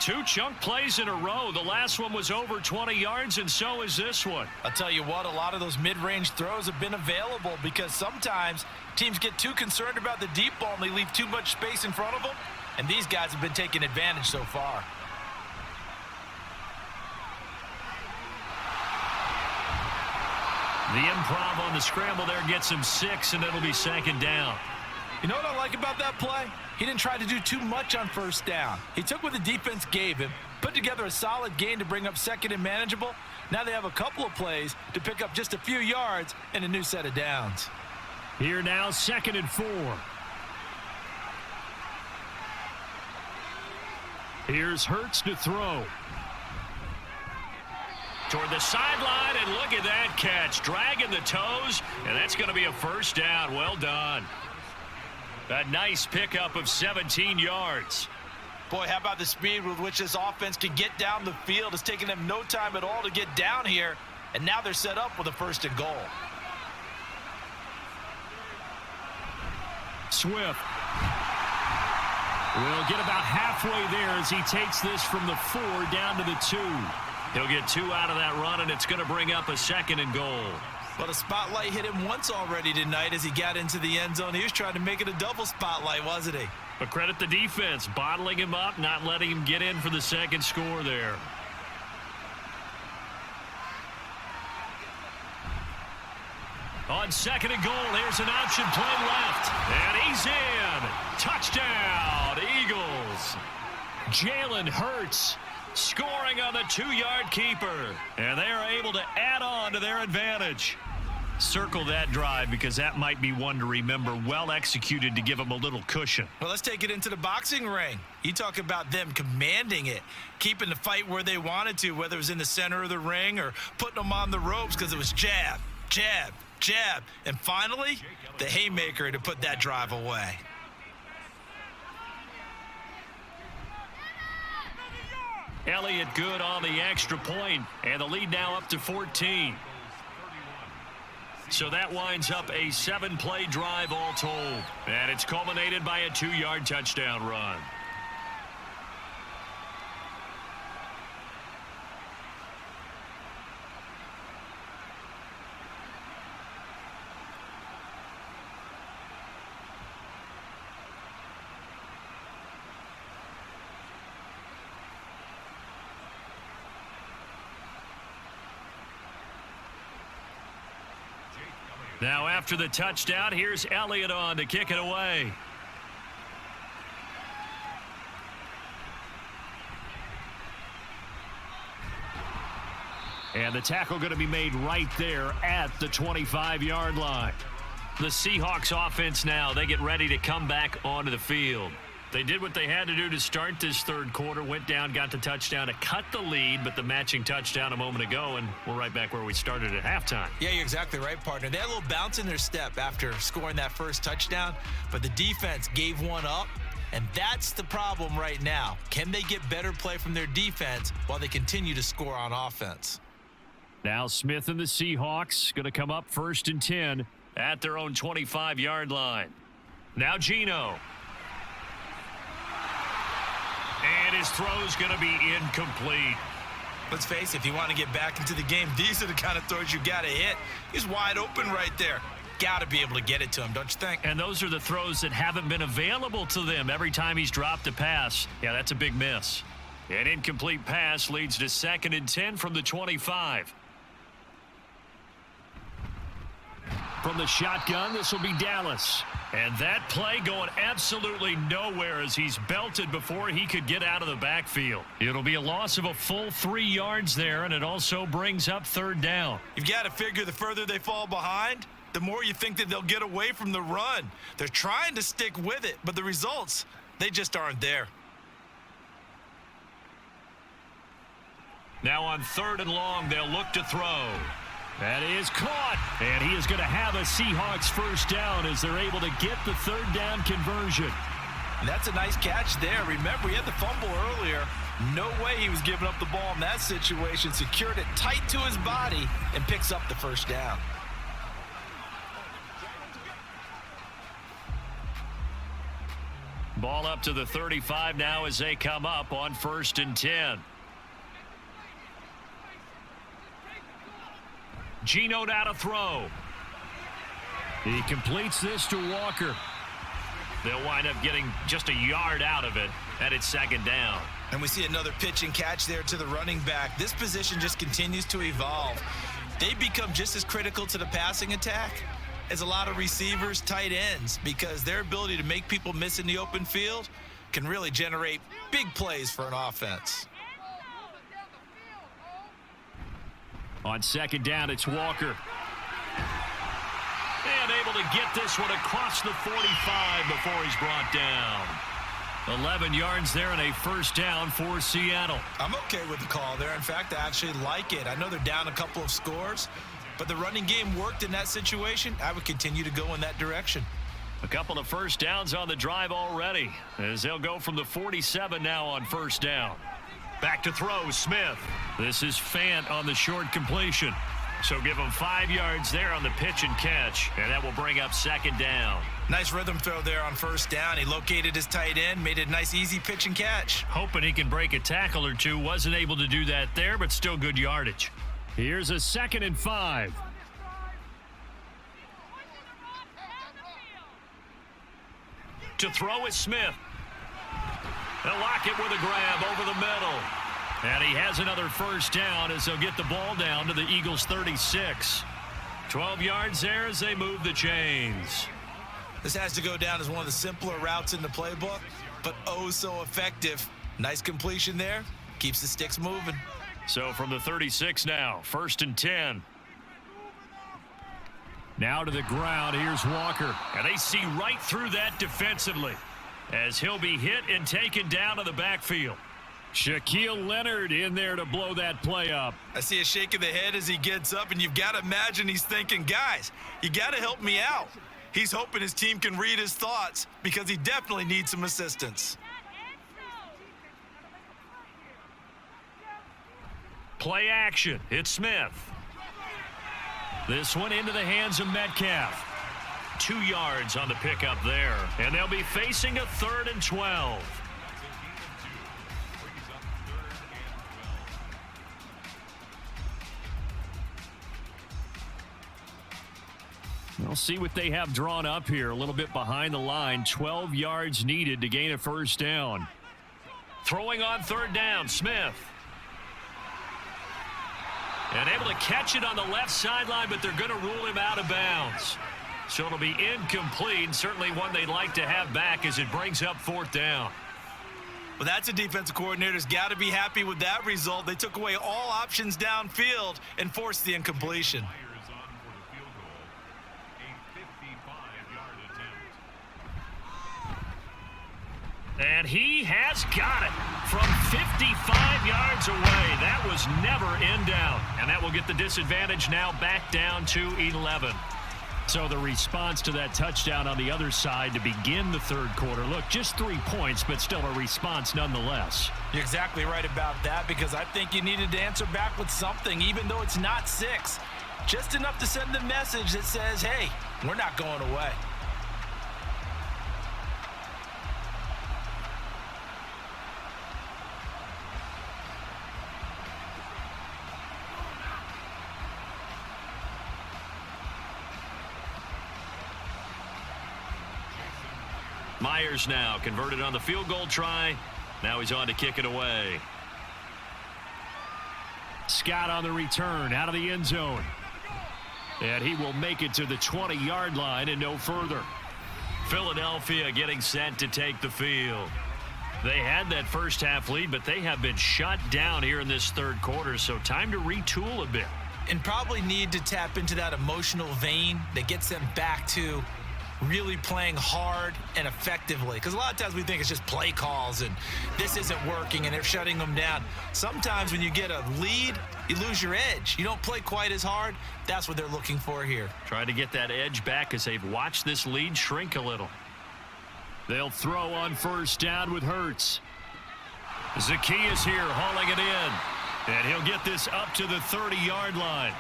2 chunk plays in a row. The last one was over 20 yards, and so is this one. I'll tell you what, a lot of those mid-range throws have been available because sometimes teams get too concerned about the deep ball and they leave too much space in front of them. And these guys have been taking advantage so far. The improv on the scramble there gets him 6, and it'll be 2nd down. You know what I like about that play? He didn't try to do too much on 1st down. He took what the defense gave him, put together a solid gain to bring up 2nd and manageable. Now they have a couple of plays to pick up just a few yards and a new set of downs. Here now, 2nd and 4. Here's Hurts to throw. Toward the sideline, and look at that catch. Dragging the toes, and that's going to be a 1st down. Well done. A nice pickup of 17 yards. Boy, how about the speed with which this offense can get down the field? It's taken them no time at all to get down here, and now they're set up with a 1st and goal. Swift will get about halfway there as he takes this from the 4 down to the 2. He'll get 2 out of that run, and it's going to bring up a 2nd and goal. Well, the spotlight hit him once already tonight as he got into the end zone. He was trying to make it a double spotlight, wasn't he? But credit the defense, bottling him up, not letting him get in for the 2nd score there. On 2nd and goal, here's an option play left. And he's in. Touchdown, Eagles. Jalen Hurts scoring on the 2-yard keeper. And they are able to add on to their advantage. Circle that drive because that might be one to remember. Well executed to give them a little cushion. Well, let's take it into the boxing ring. You talk about them commanding it, keeping the fight where they wanted to, whether it was in the center of the ring or putting them on the ropes because it was jab, jab, jab. And finally, the haymaker to put that drive away. Elliott good on the extra point, and the lead now up to 14. So that winds up a 7-play drive all told. And it's culminated by a 2-yard touchdown run. Now after the touchdown, here's Elliott on to kick it away. And the tackle going to be made right there at the 25-yard line. The Seahawks offense now, they get ready to come back onto the field. They did what they had to do to start this 3rd quarter, went down, got the touchdown to cut the lead, but the matching touchdown a moment ago, and we're right back where we started at halftime. Yeah, you're exactly right, partner. They had a little bounce in their step after scoring that first touchdown, but the defense gave one up, and that's the problem right now. Can they get better play from their defense while they continue to score on offense? Now Smith and the Seahawks going to come up 1st and 10 at their own 25-yard line. Now Geno. And his throw's going to be incomplete. Let's face it, if you want to get back into the game, these are the kind of throws you got to hit. He's wide open right there. Got to be able to get it to him, don't you think? And those are the throws that haven't been available to them every time he's dropped a pass. Yeah, that's a big miss. An incomplete pass leads to 2nd and 10 from the 25. from the shotgun. This will be Dallas. And that play going absolutely nowhere as he's belted before he could get out of the backfield. It'll be a loss of a full 3 yards there, and it also brings up third down. You've got to figure the further they fall behind, the more you think that they'll get away from the run. They're trying to stick with it, but the results, they just aren't there. Now on 3rd and long, they'll look to throw. That is caught, and he is going to have a Seahawks first down as they're able to get the third down conversion. And that's a nice catch there. Remember, he had the fumble earlier. No way he was giving up the ball in that situation. Secured it tight to his body and picks up the first down. Ball up to the 35 now as they come up on 1st and 10. Geno now to throw. He completes this to Walker. They'll wind up getting just a yard out of it, and it's 2nd down. And we see another pitch and catch there to the running back. This position just continues to evolve. They become just as critical to the passing attack as a lot of receivers, tight ends, because their ability to make people miss in the open field can really generate big plays for an offense. On 2nd down, it's Walker. And able to get this one across the 45 before he's brought down. 11 yards there and a first down for Seattle. I'm okay with the call there. In fact, I actually like it. I know they're down a couple of scores, but the running game worked in that situation. I would continue to go in that direction. A couple of first downs on the drive already as they'll go from the 47 now on 1st down. Back to throw, Smith. This is Fant on the short completion. So give him 5 yards there on the pitch and catch, and that will bring up 2nd down. Nice rhythm throw there on 1st down. He located his tight end, made it a nice, easy pitch and catch. Hoping he can break a tackle or two. Wasn't able to do that there, but still good yardage. Here's a 2nd and 5. To throw is Smith. They'll lock it with a grab over the middle. And he has another first down as they'll get the ball down to the Eagles' 36. 12 yards there as they move the chains. This has to go down as one of the simpler routes in the playbook, but oh so effective. Nice completion there. Keeps the sticks moving. So from the 36 now, 1st and 10. Now to the ground, here's Walker. And they see right through that defensively as he'll be hit and taken down to the backfield. Shaquille Leonard in there to blow that play up. I see a shake of the head as he gets up, and you've got to imagine he's thinking, guys, you got to help me out. He's hoping his team can read his thoughts because he definitely needs some assistance. Play action. It's Smith. This one into the hands of Metcalf. 2 yards on the pickup there. And they'll be facing a 3rd and 12. We'll see what they have drawn up here. A little bit behind the line. 12 yards needed to gain a first down. Throwing on 3rd down, Smith. And able to catch it on the left sideline, but they're going to rule him out of bounds. So it'll be incomplete. Certainly one they'd like to have back as it brings up 4th down. Well, that's a defensive coordinator's got to be happy with that result. They took away all options downfield and forced the incompletion. And he has got it from 55 yards away. That was never in doubt. And that will get the disadvantage now back down to 11. So the response to that touchdown on the other side to begin the 3rd quarter. Look, just 3 points, but still a response nonetheless. You're exactly right about that, because I think you needed to answer back with something, even though it's not 6. Just enough to send the message that says, hey, we're not going away. Myers now converted on the field goal try. Now he's on to kick it away. Scott on the return out of the end zone. And he will make it to the 20-yard line and no further. Philadelphia getting set to take the field. They had that first half lead, but they have been shut down here in this third quarter, so time to retool a bit. And probably need to tap into that emotional vein that gets them back to really playing hard and effectively. Because a lot of times we think it's just play calls and this isn't working and they're shutting them down. Sometimes when you get a lead, you lose your edge. You don't play quite as hard. That's what they're looking for here. Trying to get that edge back as they've watched this lead shrink a little. They'll throw on first down with Hurts. Zacchaeus here hauling it in. And he'll get this up to the 30-yard line.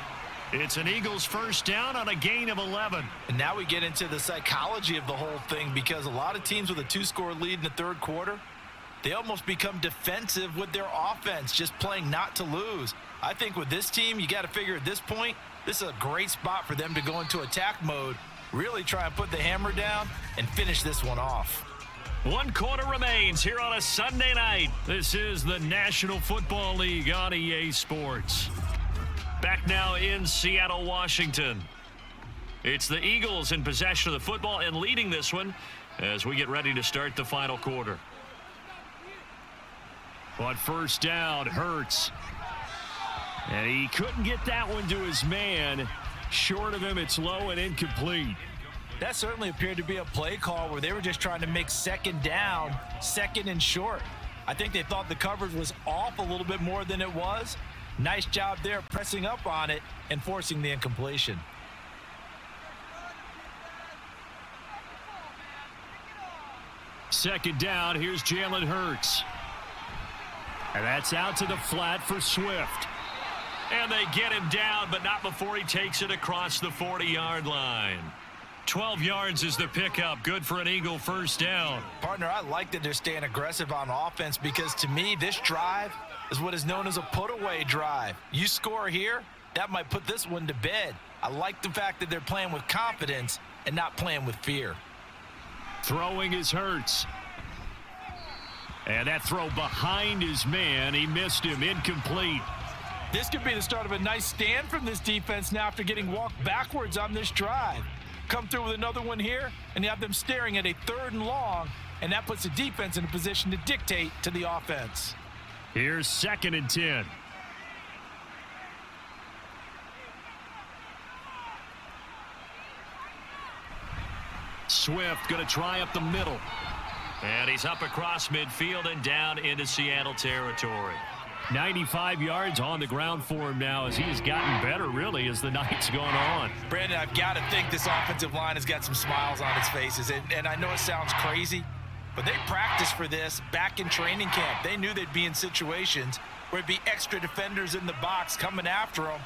It's an Eagles first down on a gain of 11. And now we get into the psychology of the whole thing, because a lot of teams with a 2-score lead in the third quarter, they almost become defensive with their offense, just playing not to lose. I think with this team, you got to figure at this point, this is a great spot for them to go into attack mode, really try and put the hammer down and finish this one off. 1 quarter remains here on a Sunday night. This is the National Football League on EA Sports. Back now in Seattle, Washington. It's the Eagles in possession of the football and leading this one as we get ready to start the final quarter. On first down, Hurts. And he couldn't get that one to his man. Short of him, it's low and incomplete. That certainly appeared to be a play call where they were just trying to make second down, second and short. I think they thought the coverage was off a little bit more than it was. Nice job there pressing up on it and forcing the incompletion. Second down, here's Jalen Hurts. And that's out to the flat for Swift. And they get him down, but not before he takes it across the 40-yard line. 12 yards is the pickup. Good for an Eagle first down. Partner, I like that they're staying aggressive on offense, because to me, this drive is what is known as a put-away drive. You score here, that might put this one to bed. I like the fact that they're playing with confidence and not playing with fear. Throwing is Hurts. And that throw behind his man. He missed him. Incomplete. This could be the start of a nice stand from this defense now after getting walked backwards on this drive. Come through with another one here, and you have them staring at a 3rd and long, and that puts the defense in a position to dictate to the offense. Here's 2nd and 10. Swift going to try up the middle. And he's up across midfield and down into Seattle territory. 95 yards on the ground for him now as he has gotten better, really, as the night's gone on. Brandon, I've got to think this offensive line has got some smiles on its faces. And I know it sounds crazy, but they practiced for this back in training camp. They knew they'd be in situations where it'd be extra defenders in the box coming after them,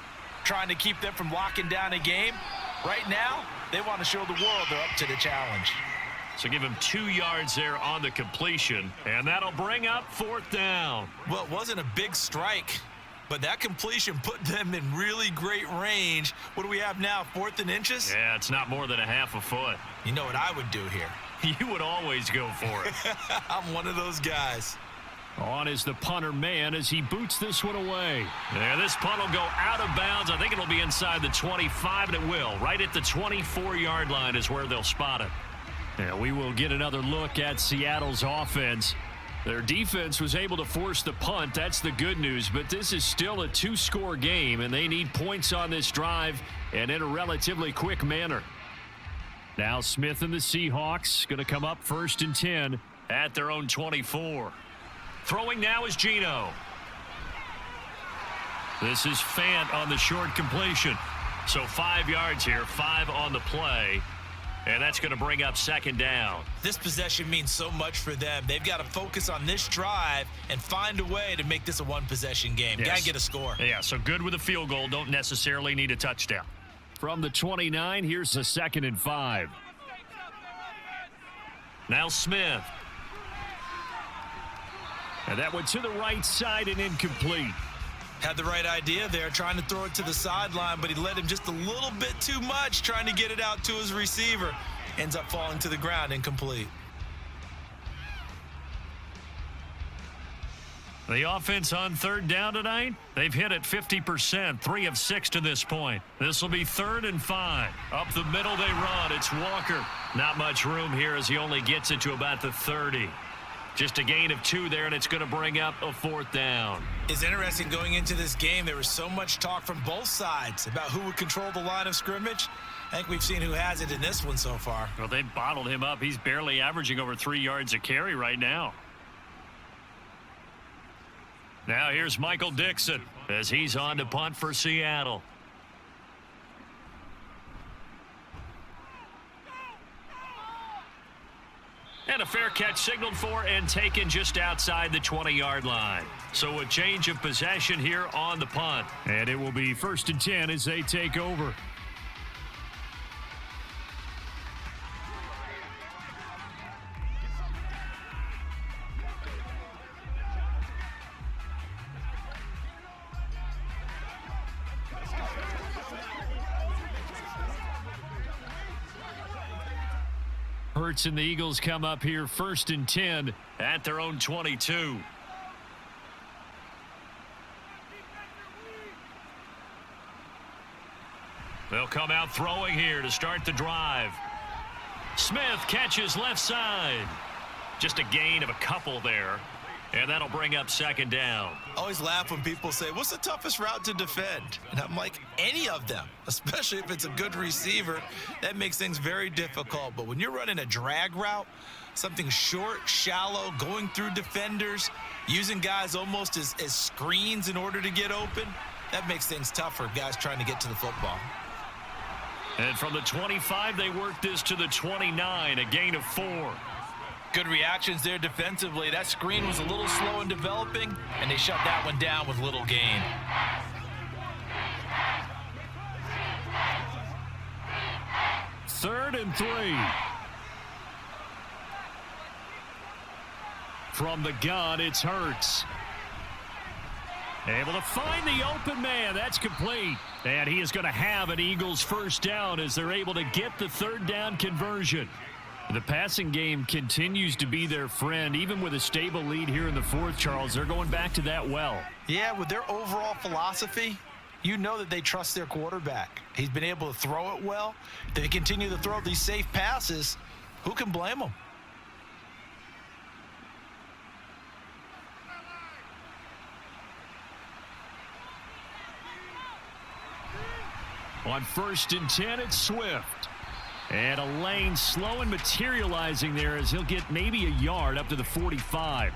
trying to keep them from locking down a game. Right now, they want to show the world they're up to the challenge. So give him 2 yards there on the completion, and that'll bring up 4th down. Well, it wasn't a big strike, but that completion put them in really great range. What do we have now, 4th and inches? Yeah, it's not more than a half a foot. You know what I would do here? You would always go for it. I'm one of those guys. On is the punter man as he boots this one away. Yeah, this punt will go out of bounds. I think it'll be inside the 25, and it will. Right at the 24-yard line is where they'll spot it. Yeah, we will get another look at Seattle's offense. Their defense was able to force the punt. That's the good news, but this is still a 2-score game, and they need points on this drive and in a relatively quick manner. Now Smith and the Seahawks going to come up 1st and 10 at their own 24. Throwing now is Geno. This is Fant on the short completion. So 5 yards here, 5 on the play. And that's going to bring up 2nd down. This possession means so much for them. They've got to focus on this drive and find a way to make this a 1-possession game. Yes. Got to get a score. Yeah, so good with a field goal. Don't necessarily need a touchdown. From the 29, here's a 2nd and 5. Now Smith. And that went to the right side and incomplete. Had the right idea there, trying to throw it to the sideline, but he led him just a little bit too much, trying to get it out to his receiver. Ends up falling to the ground, incomplete. The offense on third down tonight, they've hit it 50%, 3 of 6 to this point. This will be 3rd and 5. Up the middle they run. It's Walker. Not much room here as he only gets it to about the 30. Just a gain of 2 there, and it's going to bring up a 4th down. It's interesting going into this game. There was so much talk from both sides about who would control the line of scrimmage. I think we've seen who has it in this one so far. Well, they bottled him up. He's barely averaging over 3 yards a carry right now. Now here's Michael Dixon as he's on to punt for Seattle. And a fair catch signaled for and taken just outside the 20-yard line. So a change of possession here on the punt. And it will be 1st and 10 as they take over. Hurts and the Eagles come up here 1st and 10 at their own 22. They'll come out throwing here to start the drive. Smith catches left side. Just a gain of a couple there. And that'll bring up 2nd down. I always laugh when people say, what's the toughest route to defend? And I'm like, any of them, especially if it's a good receiver. That makes things very difficult. But when you're running a drag route, something short, shallow, going through defenders, using guys almost as screens in order to get open, that makes things tough for guys trying to get to the football. And from the 25, they work this to the 29, a gain of 4. Good reactions there defensively. That screen was a little slow in developing, and they shut that one down with little gain. Third and 3. From the gun, it's Hurts. Able to find the open man. That's complete. And he is going to have an Eagles 1st down as they're able to get the 3rd down conversion. The passing game continues to be their friend. Even with a stable lead here in the 4th, Charles, they're going back to that well. Yeah, with their overall philosophy, you know that they trust their quarterback. He's been able to throw it well. They continue to throw these safe passes. Who can blame them? On 1st and 10, it's Swift. And a lane slow and materializing there as he'll get maybe a yard up to the 45.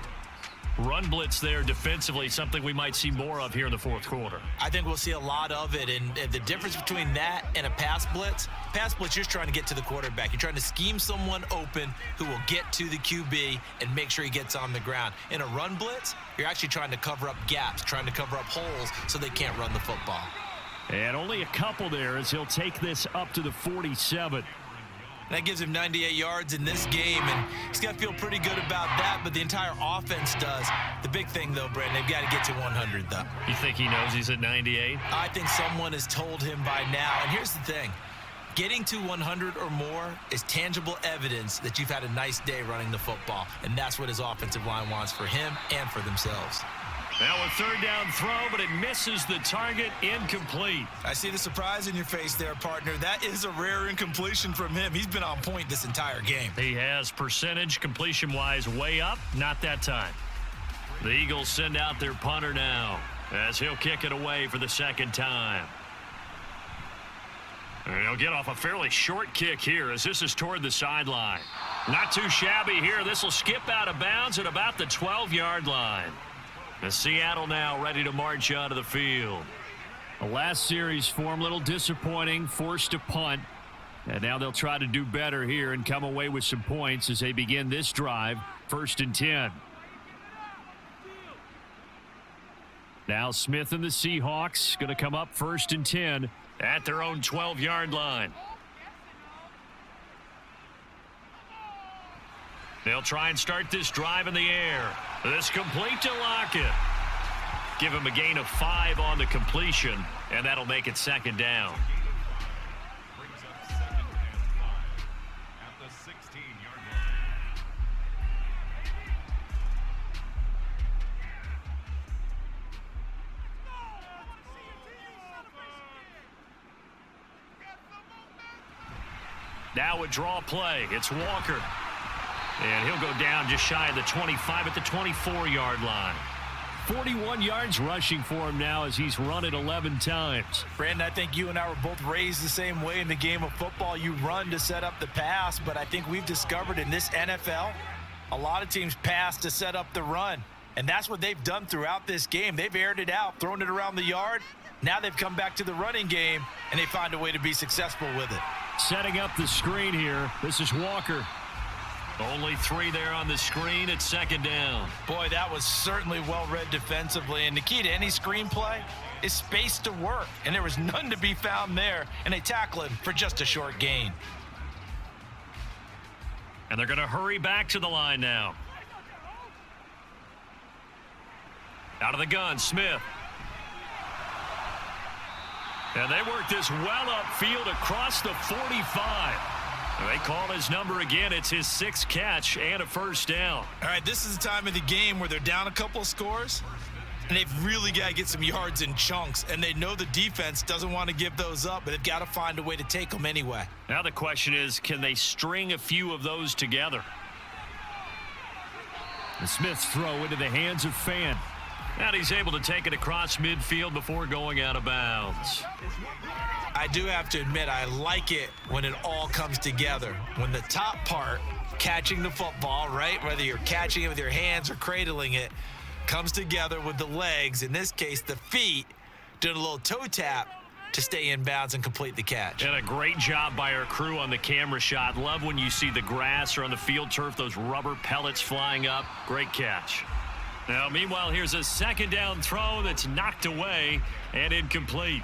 Run blitz there defensively, something we might see more of here in the 4th quarter. I think we'll see a lot of it, and the difference between that and a pass blitz, you're just trying to get to the quarterback. You're trying to scheme someone open who will get to the QB and make sure he gets on the ground. In a run blitz, you're actually trying to cover up gaps, trying to cover up holes so they can't run the football. And only a couple there as he'll take this up to the 47. That gives him 98 yards in this game, and he's got to feel pretty good about that, but the entire offense does. The big thing, though, Brandon, they've got to get to 100, though. You think he knows he's at 98? I think someone has told him by now. And here's the thing. Getting to 100 or more is tangible evidence that you've had a nice day running the football, and that's what his offensive line wants for him and for themselves. Now a 3rd down throw, but it misses the target, incomplete. I see the surprise in your face there, partner. That is a rare incompletion from him. He's been on point this entire game. He has percentage completion-wise way up, not that time. The Eagles send out their punter now as he'll kick it away for the 2nd time. And he'll get off a fairly short kick here as this is toward the sideline. Not too shabby here. This will skip out of bounds at about the 12-yard line. The Seattle now ready to march onto the field. The last series form, a little disappointing, forced to punt. And now they'll try to do better here and come away with some points as they begin this drive, 1st and 10. Now Smith and the Seahawks going to come up 1st and 10 at their own 12-yard line. They'll try and start this drive in the air. This complete to Lockett. Give him a gain of 5 on the completion, and that'll make it 2nd down. Brings up 2nd and 5 at the 16-yard line. Now a draw play. It's Walker. And he'll go down just shy of the 25 at the 24-yard line. 41 yards rushing for him now as he's run it 11 times. Brandon, I think you and I were both raised the same way in the game of football. You run to set up the pass, but I think we've discovered in this NFL, a lot of teams pass to set up the run. And that's what they've done throughout this game. They've aired it out, thrown it around the yard. Now they've come back to the running game, and they find a way to be successful with it. Setting up the screen here. This is Walker. Only 3 there on the screen at second down. Boy, that was certainly well-read defensively. And the key to any screenplay is space to work. And there was none to be found there. And they tackle him for just a short gain. And they're going to hurry back to the line now. Out of the gun, Smith. And they work this well upfield across the 45. They call his number again. It's his 6th catch and a first down. All right, this is the time of the game where they're down a couple of scores, and they've really got to get some yards in chunks, and they know the defense doesn't want to give those up, but they've got to find a way to take them anyway. Now the question is, can they string a few of those together? The Smith's throw into the hands of Fan. And he's able to take it across midfield before going out of bounds. I do have to admit, I like it when it all comes together. When the top part, catching the football, right, whether you're catching it with your hands or cradling it, comes together with the legs, in this case the feet, doing a little toe tap to stay in bounds and complete the catch. And a great job by our crew on the camera shot. Love when you see the grass or on the field turf, those rubber pellets flying up. Great catch. Now, meanwhile, here's a second down throw that's knocked away and incomplete.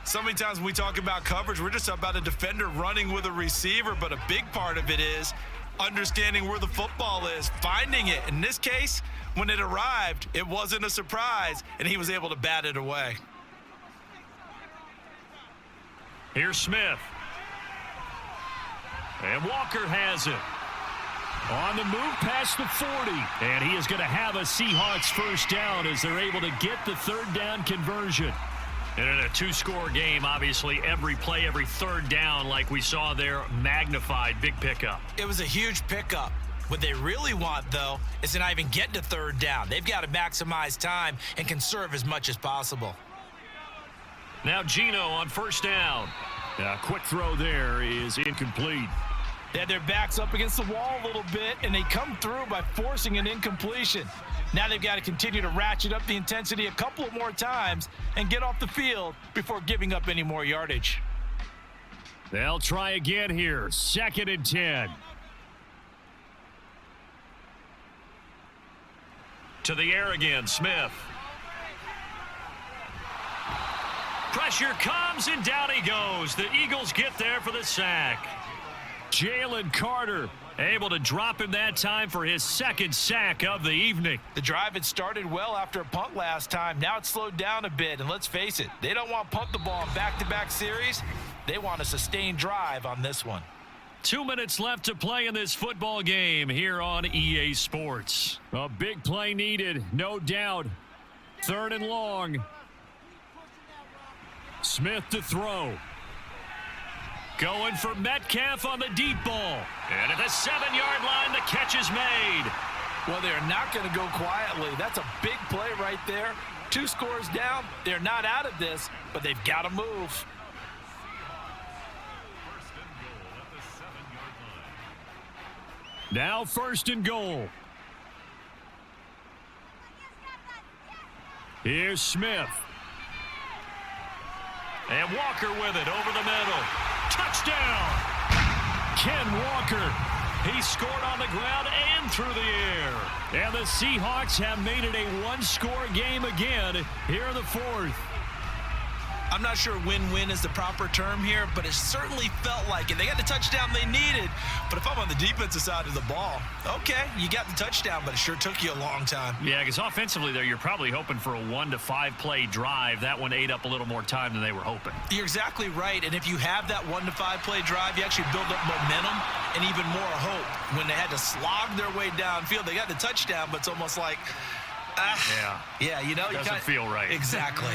So many times when we talk about coverage, we're just about a defender running with a receiver, but a big part of it is understanding where the football is, finding it. In this case, when it arrived, it wasn't a surprise, and he was able to bat it away. Here's Smith. And Walker has it. On the move past the 40. And he is going to have a Seahawks first down as they're able to get the third down conversion. And in a 2-score game, obviously, every play, every third down, like we saw there, magnified. Big pickup. It was a huge pickup. What they really want, though, is to not even get to third down. They've got to maximize time and conserve as much as possible. Now Gino on first down. A quick throw there is incomplete. They had their backs up against the wall a little bit, and they come through by forcing an incompletion. Now they've got to continue to ratchet up the intensity a couple of more times and get off the field before giving up any more yardage. They'll try again here. 2nd and 10. To the air again, Smith. Pressure comes, and down he goes. The Eagles get there for the sack. Jalen Carter able to drop him that time for his 2nd sack of the evening. The drive had started well after a punt last time. Now it's slowed down a bit, and let's face it, they don't want to punt the ball in back-to-back series. They want a sustained drive on this one. 2 minutes left to play in this football game here on EA Sports. A big play needed, no doubt. 3rd and long. Smith to throw. Going for Metcalf on the deep ball. And at the 7-yard line, the catch is made. Well, they're not going to go quietly. That's a big play right there. 2 scores down. They're not out of this, but they've got to move. Now 1st and goal. Here's Smith. And Walker with it over the middle. Touchdown! Ken Walker. He scored on the ground and through the air. And the Seahawks have made it a 1-score game again here in the 4th. I'm not sure win-win is the proper term here, but it certainly felt like it. They got the touchdown they needed, but if I'm on the defensive side of the ball, okay, you got the touchdown, but it sure took you a long time. Yeah, because offensively there, you're probably hoping for a 1 to 5 play drive. That one ate up a little more time than they were hoping. You're exactly right, and if you have that 1 to 5 play drive, you actually build up momentum and even more hope. When they had to slog their way downfield, they got the touchdown, but it's almost like, yeah, you know, doesn't feel right. Exactly.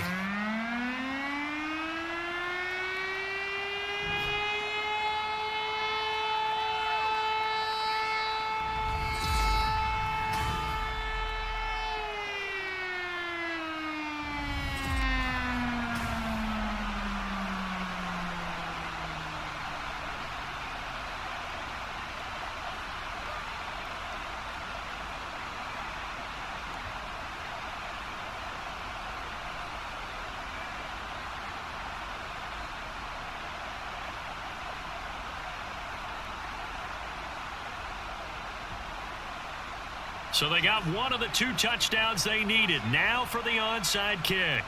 So they got one of the 2 touchdowns they needed. Now for the onside kick.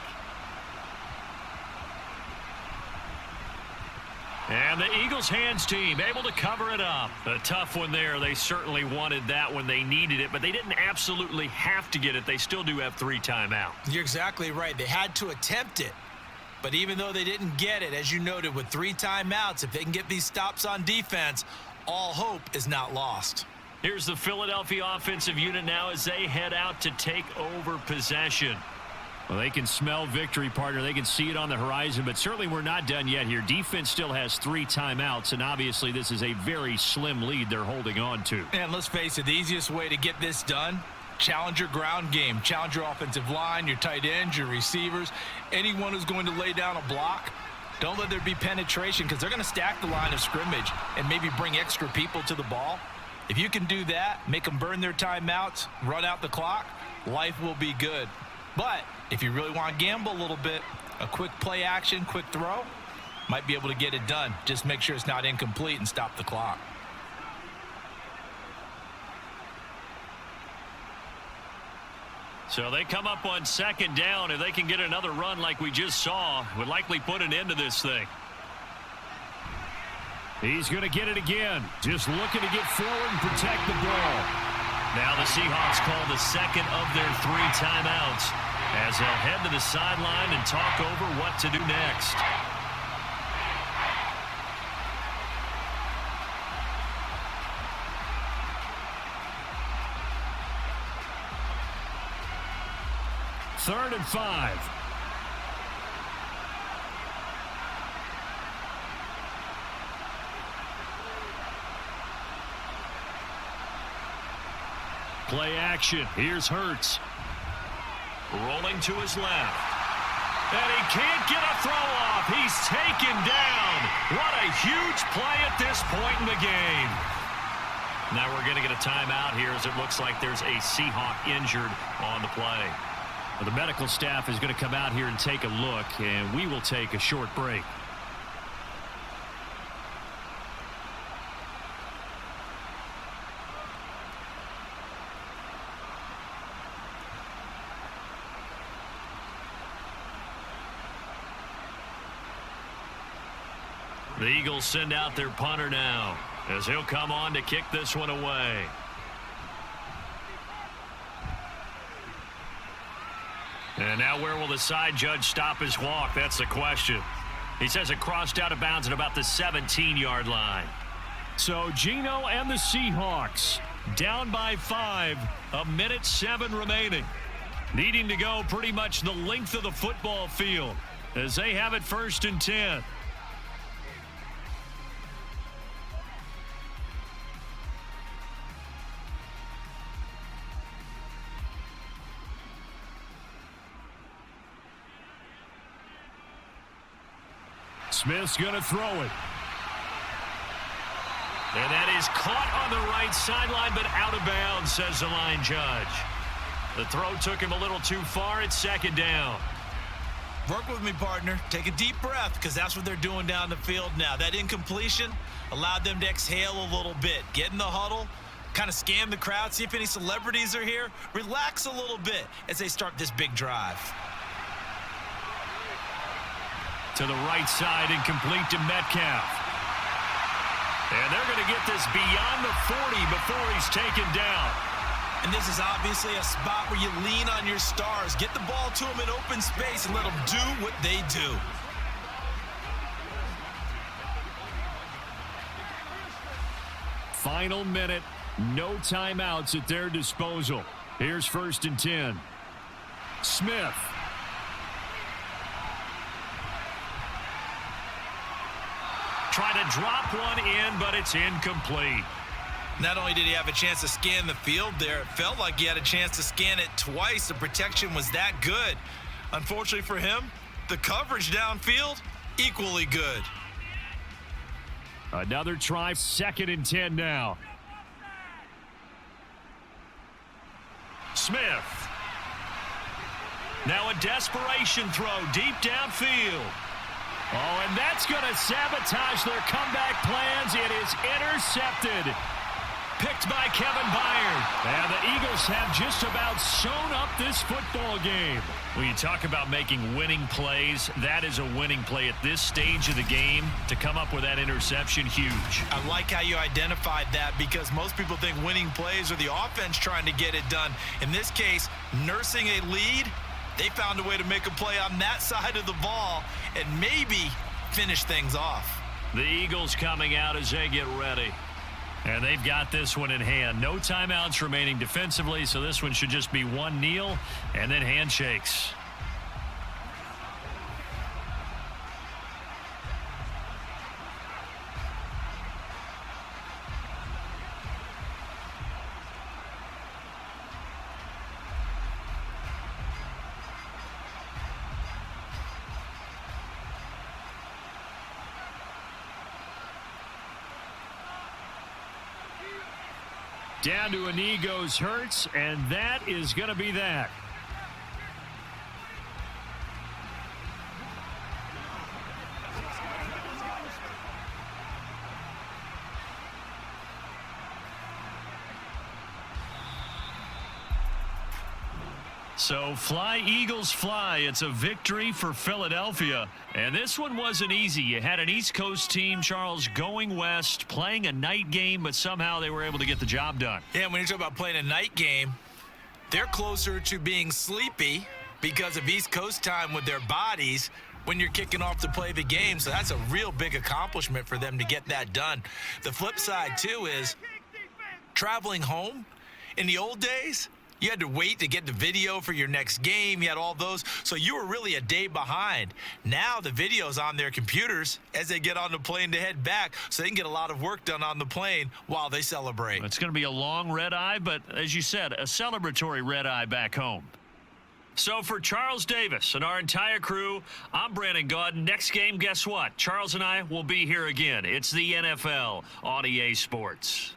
And the Eagles hands team able to cover it up. A tough one there. They certainly wanted that when they needed it, but they didn't absolutely have to get it. They still do have 3 timeouts. You're exactly right. They had to attempt it. But even though they didn't get it, as you noted, with 3 timeouts, if they can get these stops on defense, all hope is not lost. Here's the Philadelphia offensive unit now as they head out to take over possession. Well, they can smell victory, partner. They can see it on the horizon, but certainly we're not done yet here. Defense still has 3 timeouts, and obviously this is a very slim lead they're holding on to. And let's face it, the easiest way to get this done, challenge your ground game. Challenge your offensive line, your tight ends, your receivers, anyone who's going to lay down a block. Don't let there be penetration because they're going to stack the line of scrimmage and maybe bring extra people to the ball. If you can do that, make them burn their timeouts, run out the clock, life will be good. But if you really want to gamble a little bit, a quick play action, quick throw, might be able to get it done. Just make sure it's not incomplete and stop the clock. So they come up on 2nd down. If they can get another run like we just saw, would likely put an end to this thing. He's going to get it again. Just looking to get forward and protect the ball. Now the Seahawks call the 2nd of their 3 timeouts as they'll head to the sideline and talk over what to do next. Third and 5. Play action. Here's Hurts. Rolling to his left. And he can't get a throw off. He's taken down. What a huge play at this point in the game. Now we're going to get a timeout here as it looks like there's a Seahawk injured on the play. Well, the medical staff is going to come out here and take a look, and we will take a short break. The Eagles send out their punter now as he'll come on to kick this one away. And now where will the side judge stop his walk? That's the question. He says it crossed out of bounds at about the 17-yard line. So Geno and the Seahawks down by 5, 1:07 remaining. Needing to go pretty much the length of the football field as they have it 1st and 10. Smith's going to throw it. And that is caught on the right sideline, but out of bounds, says the line judge. The throw took him a little too far. It's 2nd down. Work with me, partner. Take a deep breath because that's what they're doing down the field now. That incompletion allowed them to exhale a little bit. Get in the huddle, kind of scan the crowd, see if any celebrities are here. Relax a little bit as they start this big drive. To the right side and complete to Metcalf. And they're going to get this beyond the 40 before he's taken down. And this is obviously a spot where you lean on your stars. Get the ball to them in open space and let them do what they do. Final minute. No timeouts at their disposal. Here's 1st and 10. Smith. Try to drop one in, but it's incomplete. Not only did he have a chance to scan the field there, it felt like he had a chance to scan it twice. The protection was that good. Unfortunately for him, the coverage downfield, equally good. Another try, 2nd and 10 now. Smith. Now a desperation throw deep downfield. Oh, and that's going to sabotage their comeback plans. It is intercepted. picked by Kevin Byard. And the Eagles have just about sewn up this football game. When you talk about making winning plays, that is a winning play at this stage of the game. To come up with that interception, huge. I like how you identified that, because most people think winning plays are the offense trying to get it done. In this case, nursing a lead, they found a way to make a play on that side of the ball and maybe finish things off. The Eagles coming out as they get ready. And they've got this one in hand. No timeouts remaining defensively, so this one should just be one kneel and then handshakes. Down to a knee goes Hurts, and that is going to be that. So fly, Eagles, fly. It's a victory for Philadelphia. And this one wasn't easy. You had an East Coast team, Charles, going west, playing a night game, but somehow they were able to get the job done. Yeah, when you talk about playing a night game, they're closer to being sleepy because of East Coast time with their bodies when you're kicking off to play the game. So that's a real big accomplishment for them to get that done. The flip side, too, is traveling home. In the old days, you had to wait to get the video for your next game. You had all those. So you were really a day behind. Now the video's on their computers as they get on the plane to head back, so they can get a lot of work done on the plane while they celebrate. It's going to be a long red eye, but as you said, a celebratory red eye back home. So for Charles Davis and our entire crew, I'm Brandon Gaudin. Next game, guess what? Charles and I will be here again. It's the NFL on EA Sports.